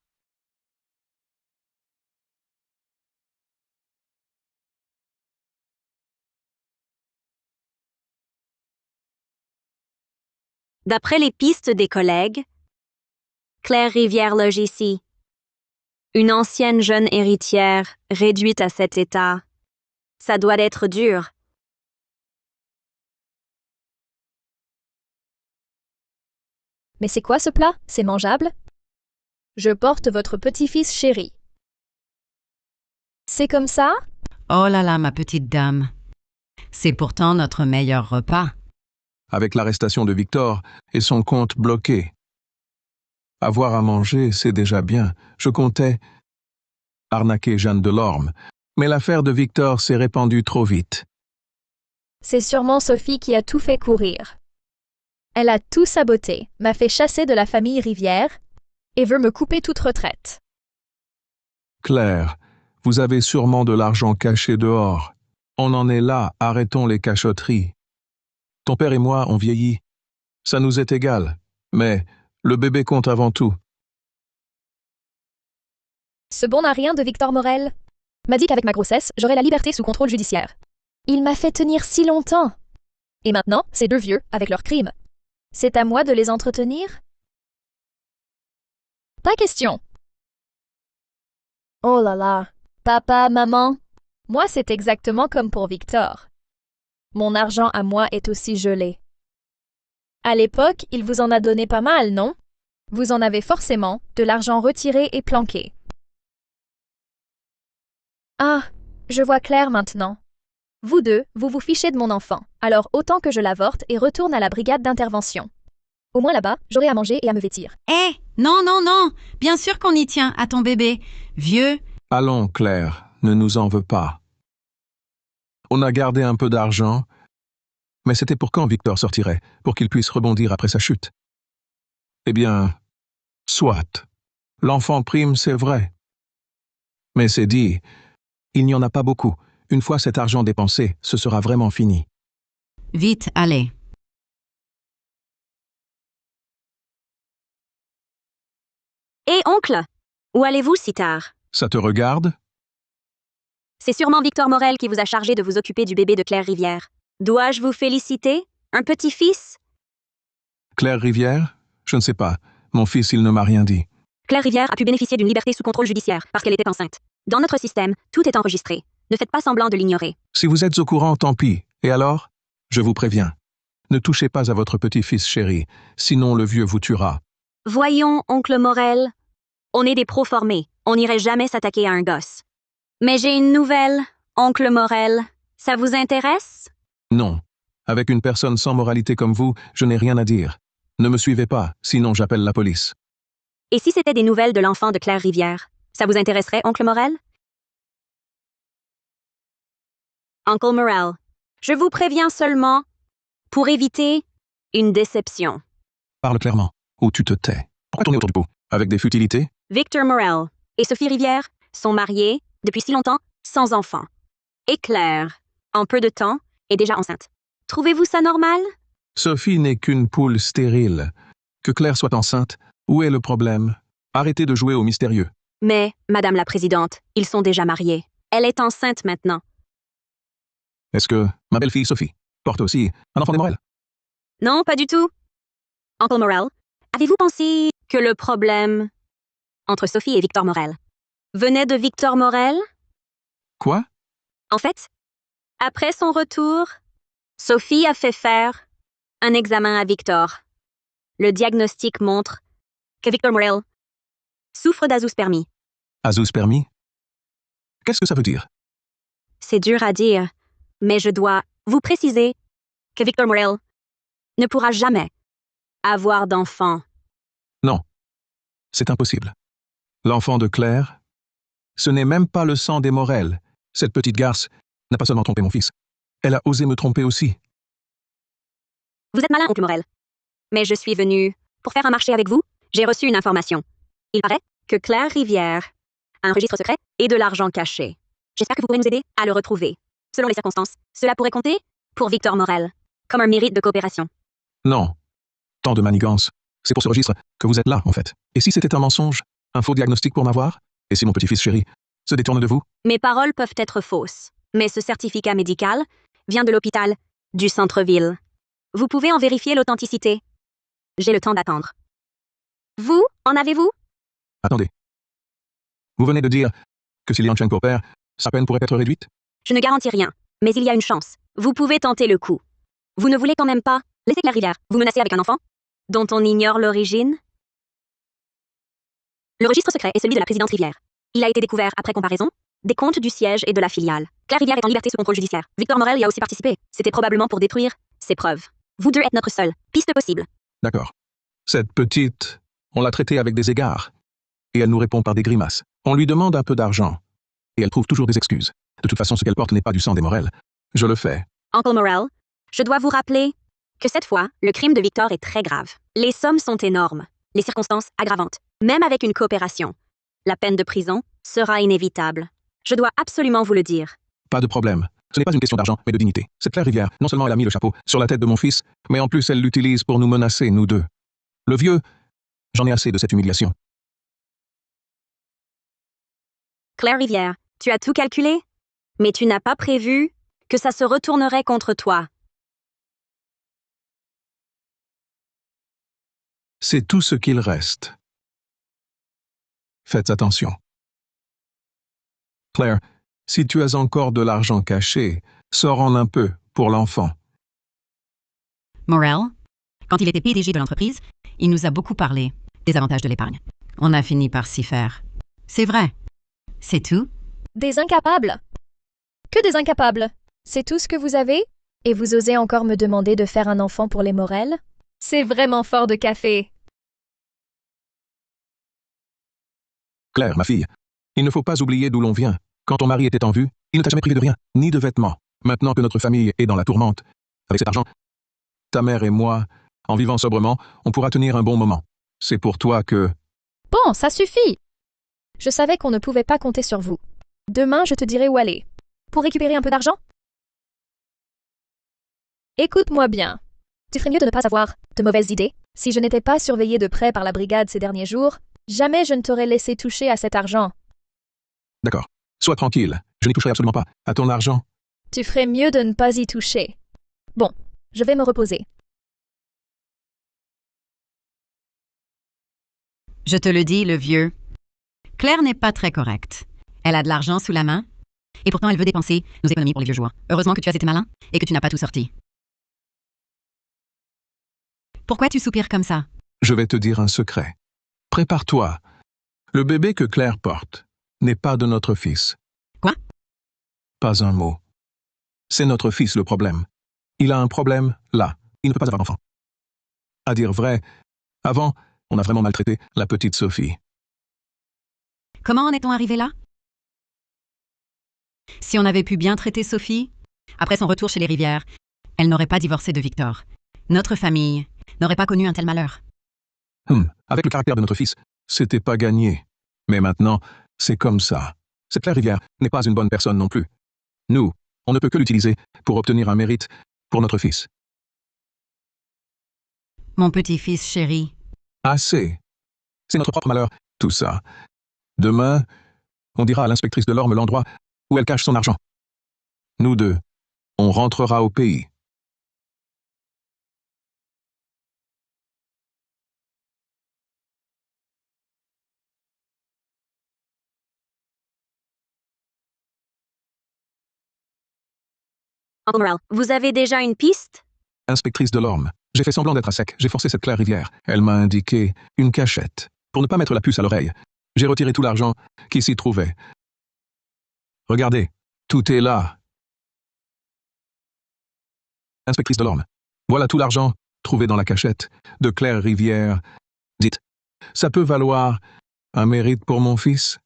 D'après les pistes des collègues, Claire Rivière loge ici. Une ancienne jeune héritière réduite à cet état. Ça doit être dur. Mais c'est quoi ce plat? C'est mangeable? Je porte votre petit-fils chéri. C'est comme ça? Oh là là, ma petite dame. C'est pourtant notre meilleur repas. Avec l'arrestation de Victor et son compte bloqué. Avoir à manger, c'est déjà bien. Je comptais arnaquer Jeanne Delorme, mais l'affaire de Victor s'est répandue trop vite. C'est sûrement Sophie qui a tout fait courir. Elle a tout saboté, m'a fait chasser de la famille Rivière et veut me couper toute retraite. Claire, vous avez sûrement de l'argent caché dehors. On en est là, arrêtons les cachotteries. Ton père et moi, on vieillit. Ça nous est égal, mais le bébé compte avant tout. Ce bon n'a rien de Victor Morel m'a dit qu'avec ma grossesse, j'aurais la liberté sous contrôle judiciaire. Il m'a fait tenir si longtemps. Et maintenant, ces 2 vieux, avec leurs crimes. C'est à moi de les entretenir? Pas question. Oh là là. Papa, maman. Moi, c'est exactement comme pour Victor. Mon argent à moi est aussi gelé. À l'époque, il vous en a donné pas mal, non? Vous en avez forcément de l'argent retiré et planqué. Ah, je vois clair maintenant. Vous deux, vous vous fichez de mon enfant, alors autant que je l'avorte et retourne à la brigade d'intervention. Au moins là-bas, j'aurai à manger et à me vêtir. Eh, non, non, non. Bien sûr qu'on y tient à ton bébé. Vieux. Allons, Claire, ne nous en veux pas. On a gardé un peu d'argent, mais c'était pour quand Victor sortirait, pour qu'il puisse rebondir après sa chute. Eh bien, soit. L'enfant prime, c'est vrai. Mais c'est dit, il n'y en a pas beaucoup. Une fois cet argent dépensé, ce sera vraiment fini. Vite, allez. Hé, oncle! Où allez-vous si tard? Ça te regarde? C'est sûrement Victor Morel qui vous a chargé de vous occuper du bébé de Claire Rivière. Dois-je vous féliciter? Un petit-fils? Claire Rivière? Je ne sais pas. Mon fils, il ne m'a rien dit. Claire Rivière a pu bénéficier d'une liberté sous contrôle judiciaire parce qu'elle était enceinte. Dans notre système, tout est enregistré. Ne faites pas semblant de l'ignorer. Si vous êtes au courant, tant pis. Et alors? Je vous préviens. Ne touchez pas à votre petit-fils chéri, sinon le vieux vous tuera. Voyons, oncle Morel. On est des pros formés. On n'irait jamais s'attaquer à un gosse. Mais j'ai une nouvelle, oncle Morel. Ça vous intéresse? Non. Avec une personne sans moralité comme vous, je n'ai rien à dire. Ne me suivez pas, sinon j'appelle la police. Et si c'était des nouvelles de l'enfant de Claire Rivière? Ça vous intéresserait, oncle Morel? Oncle Morel, je vous préviens seulement pour éviter une déception. Parle clairement, ou tu te tais. Pourquoi tourner autour du pot? Avec des futilités? Victor Morel et Sophie Rivière sont mariés depuis si longtemps, sans enfant. Et Claire, en peu de temps, est déjà enceinte. Trouvez-vous ça normal? Sophie n'est qu'une poule stérile. Que Claire soit enceinte, où est le problème? Arrêtez de jouer au mystérieux. Mais, Madame la Présidente, ils sont déjà mariés. Elle est enceinte maintenant. Est-ce que ma belle-fille Sophie porte aussi un enfant des Morel? Non, pas du tout. Uncle Morel, avez-vous pensé que le problème entre Sophie et Victor Morel venait de Victor Morel? Quoi? En fait, après son retour, Sophie a fait faire un examen à Victor. Le diagnostic montre que Victor Morel souffre d'azoospermie. Azoospermie? Qu'est-ce que ça veut dire? C'est dur à dire, mais je dois vous préciser que Victor Morel ne pourra jamais avoir d'enfant. Non. C'est impossible. L'enfant de Claire? Ce n'est même pas le sang des Morel. Cette petite garce n'a pas seulement trompé mon fils. Elle a osé me tromper aussi. Vous êtes malin, oncle Morel. Mais je suis venue pour faire un marché avec vous. J'ai reçu une information. Il paraît que Claire Rivière a un registre secret et de l'argent caché. J'espère que vous pourrez nous aider à le retrouver. Selon les circonstances, cela pourrait compter pour Victor Morel, comme un mérite de coopération. Non. Tant de manigances. C'est pour ce registre que vous êtes là, en fait. Et si c'était un mensonge? Un faux diagnostic pour m'avoir? Et si mon petit-fils chéri se détourne de vous? Mes paroles peuvent être fausses, mais ce certificat médical vient de l'hôpital du centre-ville. Vous pouvez en vérifier l'authenticité. J'ai le temps d'attendre. Vous, en avez-vous? Attendez. Vous venez de dire que si Liang Cheng coopère, sa peine pourrait être réduite? Je ne garantis rien, mais il y a une chance. Vous pouvez tenter le coup. Vous ne voulez quand même pas laisser Claire Rivière vous menacer avec un enfant dont on ignore l'origine? Le registre secret est celui de la présidente Rivière. Il a été découvert après comparaison des comptes du siège et de la filiale. Claire Rivière est en liberté sous contrôle judiciaire. Victor Morel y a aussi participé. C'était probablement pour détruire ses preuves. Vous deux êtes notre seule piste possible. D'accord. Cette petite, on l'a traitée avec des égards. Et elle nous répond par des grimaces. On lui demande un peu d'argent. Et elle trouve toujours des excuses. De toute façon, ce qu'elle porte n'est pas du sang des Morel. Je le fais. Uncle Morel, je dois vous rappeler que cette fois, le crime de Victor est très grave. Les sommes sont énormes. Les circonstances aggravantes. Même avec une coopération, la peine de prison sera inévitable. Je dois absolument vous le dire. Pas de problème. Ce n'est pas une question d'argent, mais de dignité. Cette Claire Rivière, non seulement elle a mis le chapeau sur la tête de mon fils, mais en plus elle l'utilise pour nous menacer, nous deux. Le vieux, j'en ai assez de cette humiliation. Claire Rivière, tu as tout calculé, mais tu n'as pas prévu que ça se retournerait contre toi. C'est tout ce qu'il reste. Faites attention. Claire, si tu as encore de l'argent caché, sors-en un peu pour l'enfant. Morel, quand il était PDG de l'entreprise, il nous a beaucoup parlé des avantages de l'épargne. On a fini par s'y faire. C'est vrai. C'est tout? Des incapables. Que des incapables? C'est tout ce que vous avez? Et vous osez encore me demander de faire un enfant pour les Morel? C'est vraiment fort de café. Claire, ma fille, il ne faut pas oublier d'où l'on vient. Quand ton mari était en vue, il ne t'a jamais privé de rien, ni de vêtements. Maintenant que notre famille est dans la tourmente, avec cet argent, ta mère et moi, en vivant sobrement, on pourra tenir un bon moment. C'est pour toi que... Bon, ça suffit. Je savais qu'on ne pouvait pas compter sur vous. Demain, je te dirai où aller. Pour récupérer un peu d'argent? Écoute-moi bien. Tu ferais mieux de ne pas avoir de mauvaises idées. Si je n'étais pas surveillée de près par la brigade ces derniers jours, jamais je ne t'aurais laissé toucher à cet argent. D'accord. Sois tranquille. Je n'y toucherai absolument pas. À ton argent. Tu ferais mieux de ne pas y toucher. Bon, je vais me reposer. Je te le dis, le vieux. Claire n'est pas très correcte. Elle a de l'argent sous la main, et pourtant elle veut dépenser nos économies pour les vieux jours. Heureusement que tu as été malin et que tu n'as pas tout sorti. Pourquoi tu soupires comme ça? Je vais te dire un secret. Prépare-toi. Le bébé que Claire porte n'est pas de notre fils. Quoi? Pas un mot. C'est notre fils le problème. Il a un problème là. Il ne peut pas avoir d'enfant. À dire vrai, avant, on a vraiment maltraité la petite Sophie. Comment en est-on arrivé là? Si on avait pu bien traiter Sophie, après son retour chez les Rivières, elle n'aurait pas divorcé de Victor. Notre famille n'aurait pas connu un tel malheur. Avec le caractère de notre fils, c'était pas gagné. Mais maintenant, c'est comme ça. Cette Claire Rivière n'est pas une bonne personne non plus. Nous, on ne peut que l'utiliser pour obtenir un mérite pour notre fils. Mon petit-fils chéri. Assez. C'est notre propre malheur, tout ça. Demain, on dira à l'inspectrice de l'Orme l'endroit où elle cache son argent. Nous deux, on rentrera au pays. Uncle Morel, vous avez déjà une piste? Inspectrice de l'Orme, j'ai fait semblant d'être à sec. J'ai forcé cette Claire Rivière. Elle m'a indiqué une cachette. Pour ne pas mettre la puce à l'oreille, j'ai retiré tout l'argent qui s'y trouvait. Regardez, tout est là. Inspectrice Delorme, voilà tout l'argent trouvé dans la cachette de Claire Rivière. Dites, ça peut valoir un mérite pour mon fils?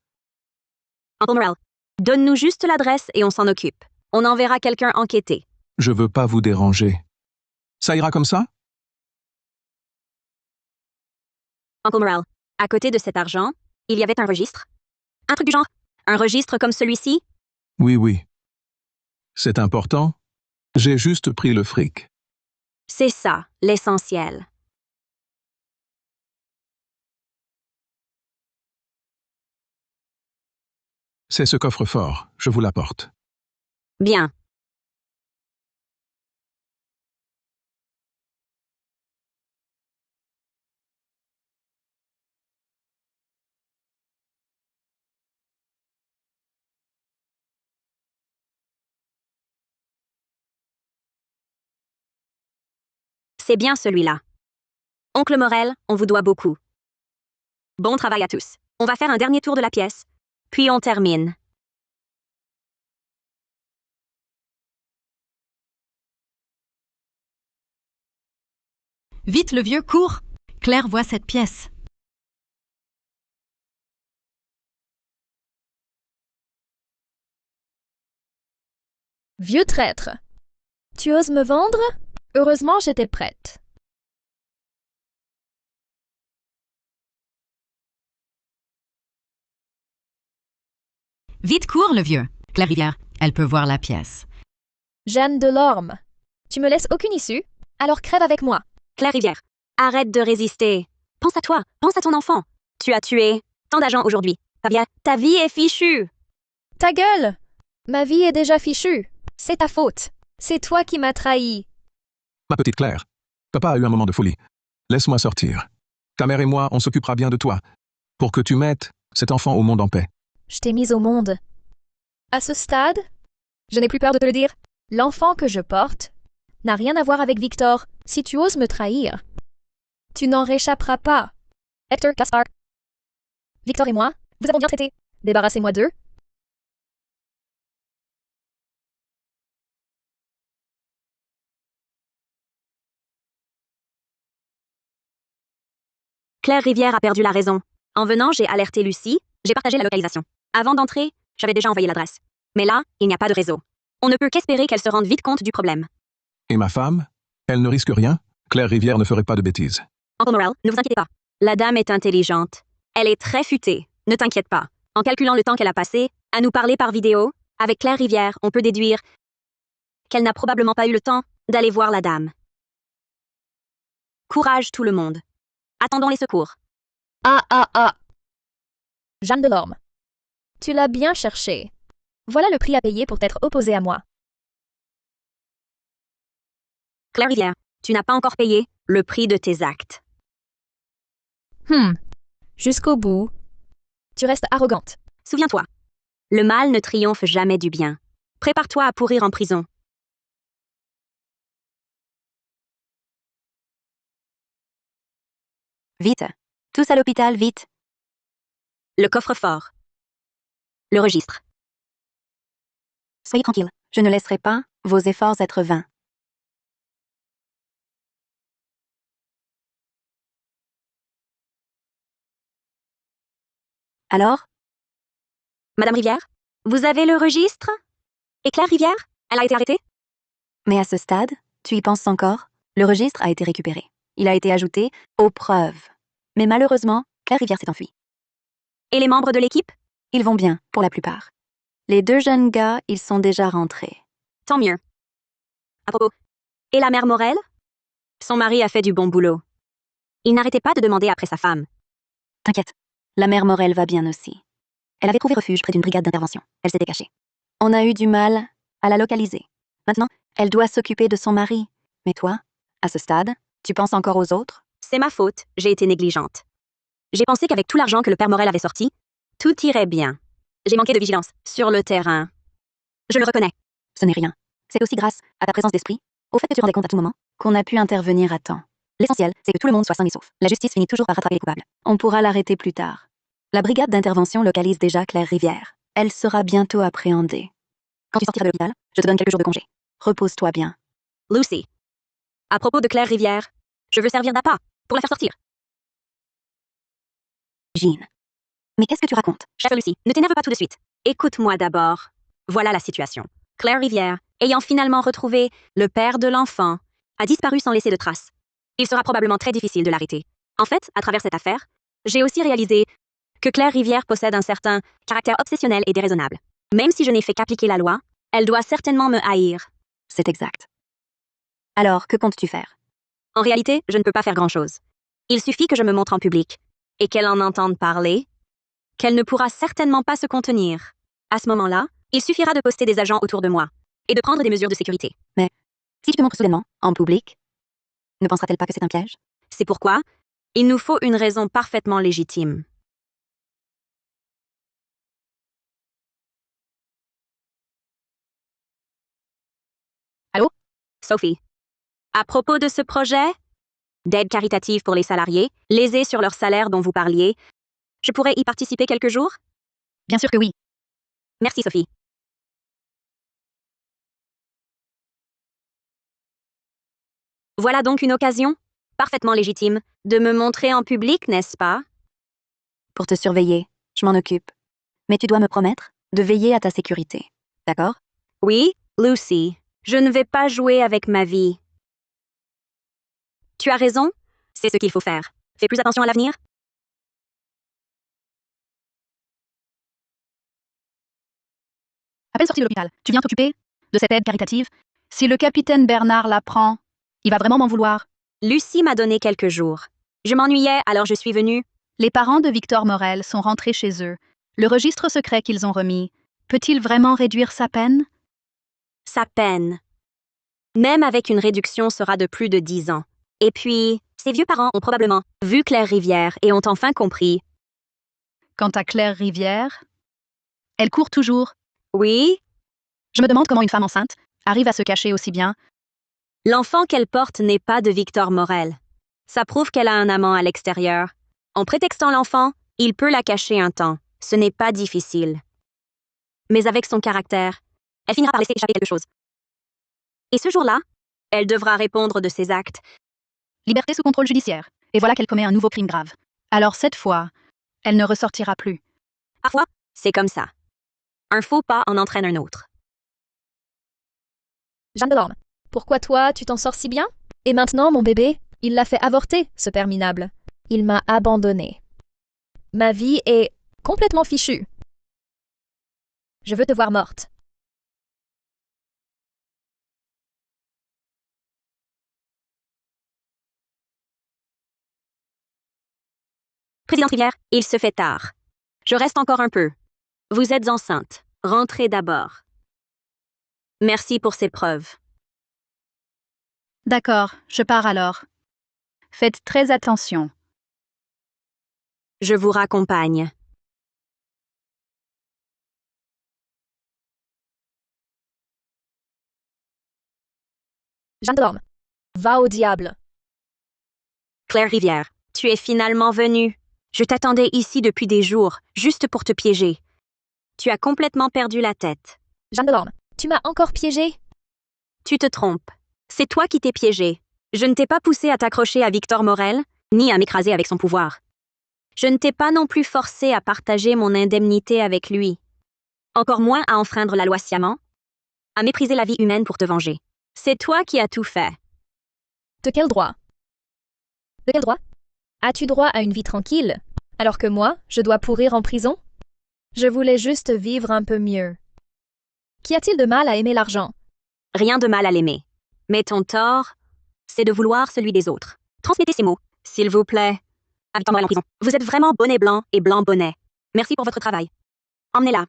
Uncle Morel, donne-nous juste l'adresse et on s'en occupe. On enverra quelqu'un enquêter. Je veux pas vous déranger. Ça ira comme ça? Uncle Morel, à côté de cet argent, il y avait un registre. Un truc du genre. Un registre comme celui-ci. Oui, oui. C'est important. J'ai juste pris le fric. C'est ça, l'essentiel. C'est ce coffre-fort, je vous l'apporte. Bien. C'est bien celui-là. Oncle Morel, on vous doit beaucoup. Bon travail à tous. On va faire un dernier tour de la pièce, puis on termine. Vite, le vieux, cours! Claire voit cette pièce. Vieux traître. Tu oses me vendre? Heureusement, j'étais prête. Vite, cours, le vieux. Claire Rivière, elle peut voir la pièce. Jeanne Delorme. Tu me laisses aucune issue? Alors crève avec moi. Claire Rivière, arrête de résister. Pense à toi, pense à ton enfant. Tu as tué tant d'agents aujourd'hui. Fabien, ta vie est fichue. Ta gueule! Ma vie est déjà fichue. C'est ta faute. C'est toi qui m'as trahi. Ma petite Claire, papa a eu un moment de folie. Laisse-moi sortir. Ta mère et moi, on s'occupera bien de toi, pour que tu mettes cet enfant au monde en paix. Je t'ai mise au monde. À ce stade, je n'ai plus peur de te le dire. L'enfant que je porte n'a rien à voir avec Victor. Si tu oses me trahir, tu n'en réchapperas pas. Hector, Gaspard. Victor et moi, vous avons bien traité. Débarrassez-moi d'eux. Claire Rivière a perdu la raison. En venant, j'ai alerté Lucie, j'ai partagé la localisation. Avant d'entrer, j'avais déjà envoyé l'adresse. Mais là, il n'y a pas de réseau. On ne peut qu'espérer qu'elle se rende vite compte du problème. Et ma femme? Elle ne risque rien? Claire Rivière ne ferait pas de bêtises. Uncle Morel, ne vous inquiétez pas. La dame est intelligente. Elle est très futée. Ne t'inquiète pas. En calculant le temps qu'elle a passé à nous parler par vidéo, avec Claire Rivière, on peut déduire qu'elle n'a probablement pas eu le temps d'aller voir la dame. Courage tout le monde. Attendons les secours. Ah. Jeanne Delorme. Tu l'as bien cherché. Voilà le prix à payer pour t'être opposée à moi. Claire Rivière, tu n'as pas encore payé le prix de tes actes. Jusqu'au bout. Tu restes arrogante. Souviens-toi, le mal ne triomphe jamais du bien. Prépare-toi à pourrir en prison. Vite. Tous à l'hôpital, vite. Le coffre-fort. Le registre. Soyez tranquille. Je ne laisserai pas vos efforts être vains. Alors? Madame Rivière, vous avez le registre? Et Claire Rivière, elle a été arrêtée? Mais à ce stade, tu y penses encore? Le registre a été récupéré. Il a été ajouté aux preuves. Mais malheureusement, Claire Rivière s'est enfuie. Et les membres de l'équipe? Ils vont bien, pour la plupart. Les deux jeunes gars, ils sont déjà rentrés. Tant mieux. À propos, et la mère Morel? Son mari a fait du bon boulot. Il n'arrêtait pas de demander après sa femme. T'inquiète, la mère Morel va bien aussi. Elle avait trouvé refuge près d'une brigade d'intervention. Elle s'était cachée. On a eu du mal à la localiser. Maintenant, elle doit s'occuper de son mari. Mais toi, à ce stade, tu penses encore aux autres? C'est ma faute, j'ai été négligente. J'ai pensé qu'avec tout l'argent que le père Morel avait sorti, tout irait bien. J'ai manqué de vigilance sur le terrain. Je le reconnais. Ce n'est rien. C'est aussi grâce à ta présence d'esprit, au fait que tu rendais compte à tout moment, qu'on a pu intervenir à temps. L'essentiel, c'est que tout le monde soit sain et sauf. La justice finit toujours par rattraper les coupables. On pourra l'arrêter plus tard. La brigade d'intervention localise déjà Claire Rivière. Elle sera bientôt appréhendée. Quand tu sortiras de l'hôpital, je te donne quelques jours de congé. Repose-toi bien. Lucy. À propos de Claire Rivière, je veux servir d'appât pour la faire sortir. Jean. Mais qu'est-ce que tu racontes? Chère Lucy, ne t'énerve pas tout de suite. Écoute-moi d'abord. Voilà la situation. Claire Rivière, ayant finalement retrouvé le père de l'enfant, a disparu sans laisser de traces. Il sera probablement très difficile de l'arrêter. En fait, à travers cette affaire, j'ai aussi réalisé que Claire Rivière possède un certain caractère obsessionnel et déraisonnable. Même si je n'ai fait qu'appliquer la loi, elle doit certainement me haïr. C'est exact. Alors, que comptes-tu faire? En réalité, je ne peux pas faire grand-chose. Il suffit que je me montre en public et qu'elle en entende parler, qu'elle ne pourra certainement pas se contenir. À ce moment-là, il suffira de poster des agents autour de moi et de prendre des mesures de sécurité. Mais si tu te montres soudainement, en public, ne pensera-t-elle pas que c'est un piège? C'est pourquoi il nous faut une raison parfaitement légitime. Allô? Sophie. À propos de ce projet d'aide caritative pour les salariés, lésés sur leur salaire dont vous parliez, je pourrais y participer quelques jours? Bien sûr que oui. Merci, Sophie. Voilà donc une occasion, parfaitement légitime, de me montrer en public, n'est-ce pas? Pour te surveiller, je m'en occupe. Mais tu dois me promettre de veiller à ta sécurité. D'accord? Oui, Lucy, je ne vais pas jouer avec ma vie. Tu as raison, c'est ce qu'il faut faire. Fais plus attention à l'avenir. À peine sorti de l'hôpital, tu viens t'occuper de cette aide caritative? Si le capitaine Bernard l'apprend, il va vraiment m'en vouloir. Lucy m'a donné quelques jours. Je m'ennuyais, alors je suis venue. Les parents de Victor Morel sont rentrés chez eux. Le registre secret qu'ils ont remis, peut-il vraiment réduire sa peine? Sa peine, même avec une réduction, sera de plus de 10 ans. Et puis, ses vieux parents ont probablement vu Claire Rivière et ont enfin compris. Quant à Claire Rivière, elle court toujours. Oui, Je me demande comment une femme enceinte arrive à se cacher aussi bien. l'enfant qu'elle porte n'est pas de Victor Morel. Ça prouve qu'elle a un amant à l'extérieur. En prétextant l'enfant, il peut la cacher un temps. Ce n'est pas difficile. Mais avec son caractère, elle finira par laisser échapper quelque chose. Et ce jour-là, elle devra répondre de ses actes. Liberté sous contrôle judiciaire. Et voilà qu'elle commet un nouveau crime grave. Alors cette fois, elle ne ressortira plus. Parfois, c'est comme ça. Un faux pas en entraîne un autre. Jeanne Delorme, pourquoi toi, tu t'en sors si bien? Et maintenant, mon bébé, il l'a fait avorter, ce père minable. Il m'a abandonnée. Ma vie est complètement fichue. Je veux te voir morte. Présidente Rivière, il se fait tard. Je reste encore un peu. Vous êtes enceinte. Rentrez d'abord. Merci pour ces preuves. D'accord, je pars alors. Faites très attention. Je vous raccompagne. Jeanne Delorme, va au diable. Claire Rivière, tu es finalement venue. Je t'attendais ici depuis des jours, juste pour te piéger. Tu as complètement perdu la tête. Jeanne Delorme, tu m'as encore piégée? Tu te trompes. C'est toi qui t'es piégé. Je ne t'ai pas poussé à t'accrocher à Victor Morel, ni à m'écraser avec son pouvoir. Je ne t'ai pas non plus forcé à partager mon indemnité avec lui. Encore moins à enfreindre la loi sciemment, à mépriser la vie humaine pour te venger. C'est toi qui as tout fait. De quel droit? De quel droit? As-tu droit à une vie tranquille, alors que moi, je dois pourrir en prison? Je voulais juste vivre un peu mieux. Qu'y a-t-il de mal à aimer l'argent? Rien de mal à l'aimer. Mais ton tort, c'est de vouloir celui des autres. Transmettez ces mots, s'il vous plaît, à Victor Morel en prison. Vous êtes vraiment bonnet blanc et blanc bonnet. Merci pour votre travail. Emmenez-la.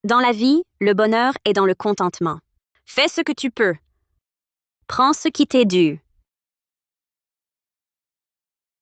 Dans la vie, le bonheur est dans le contentement. Fais ce que tu peux. Prends ce qui t'est dû.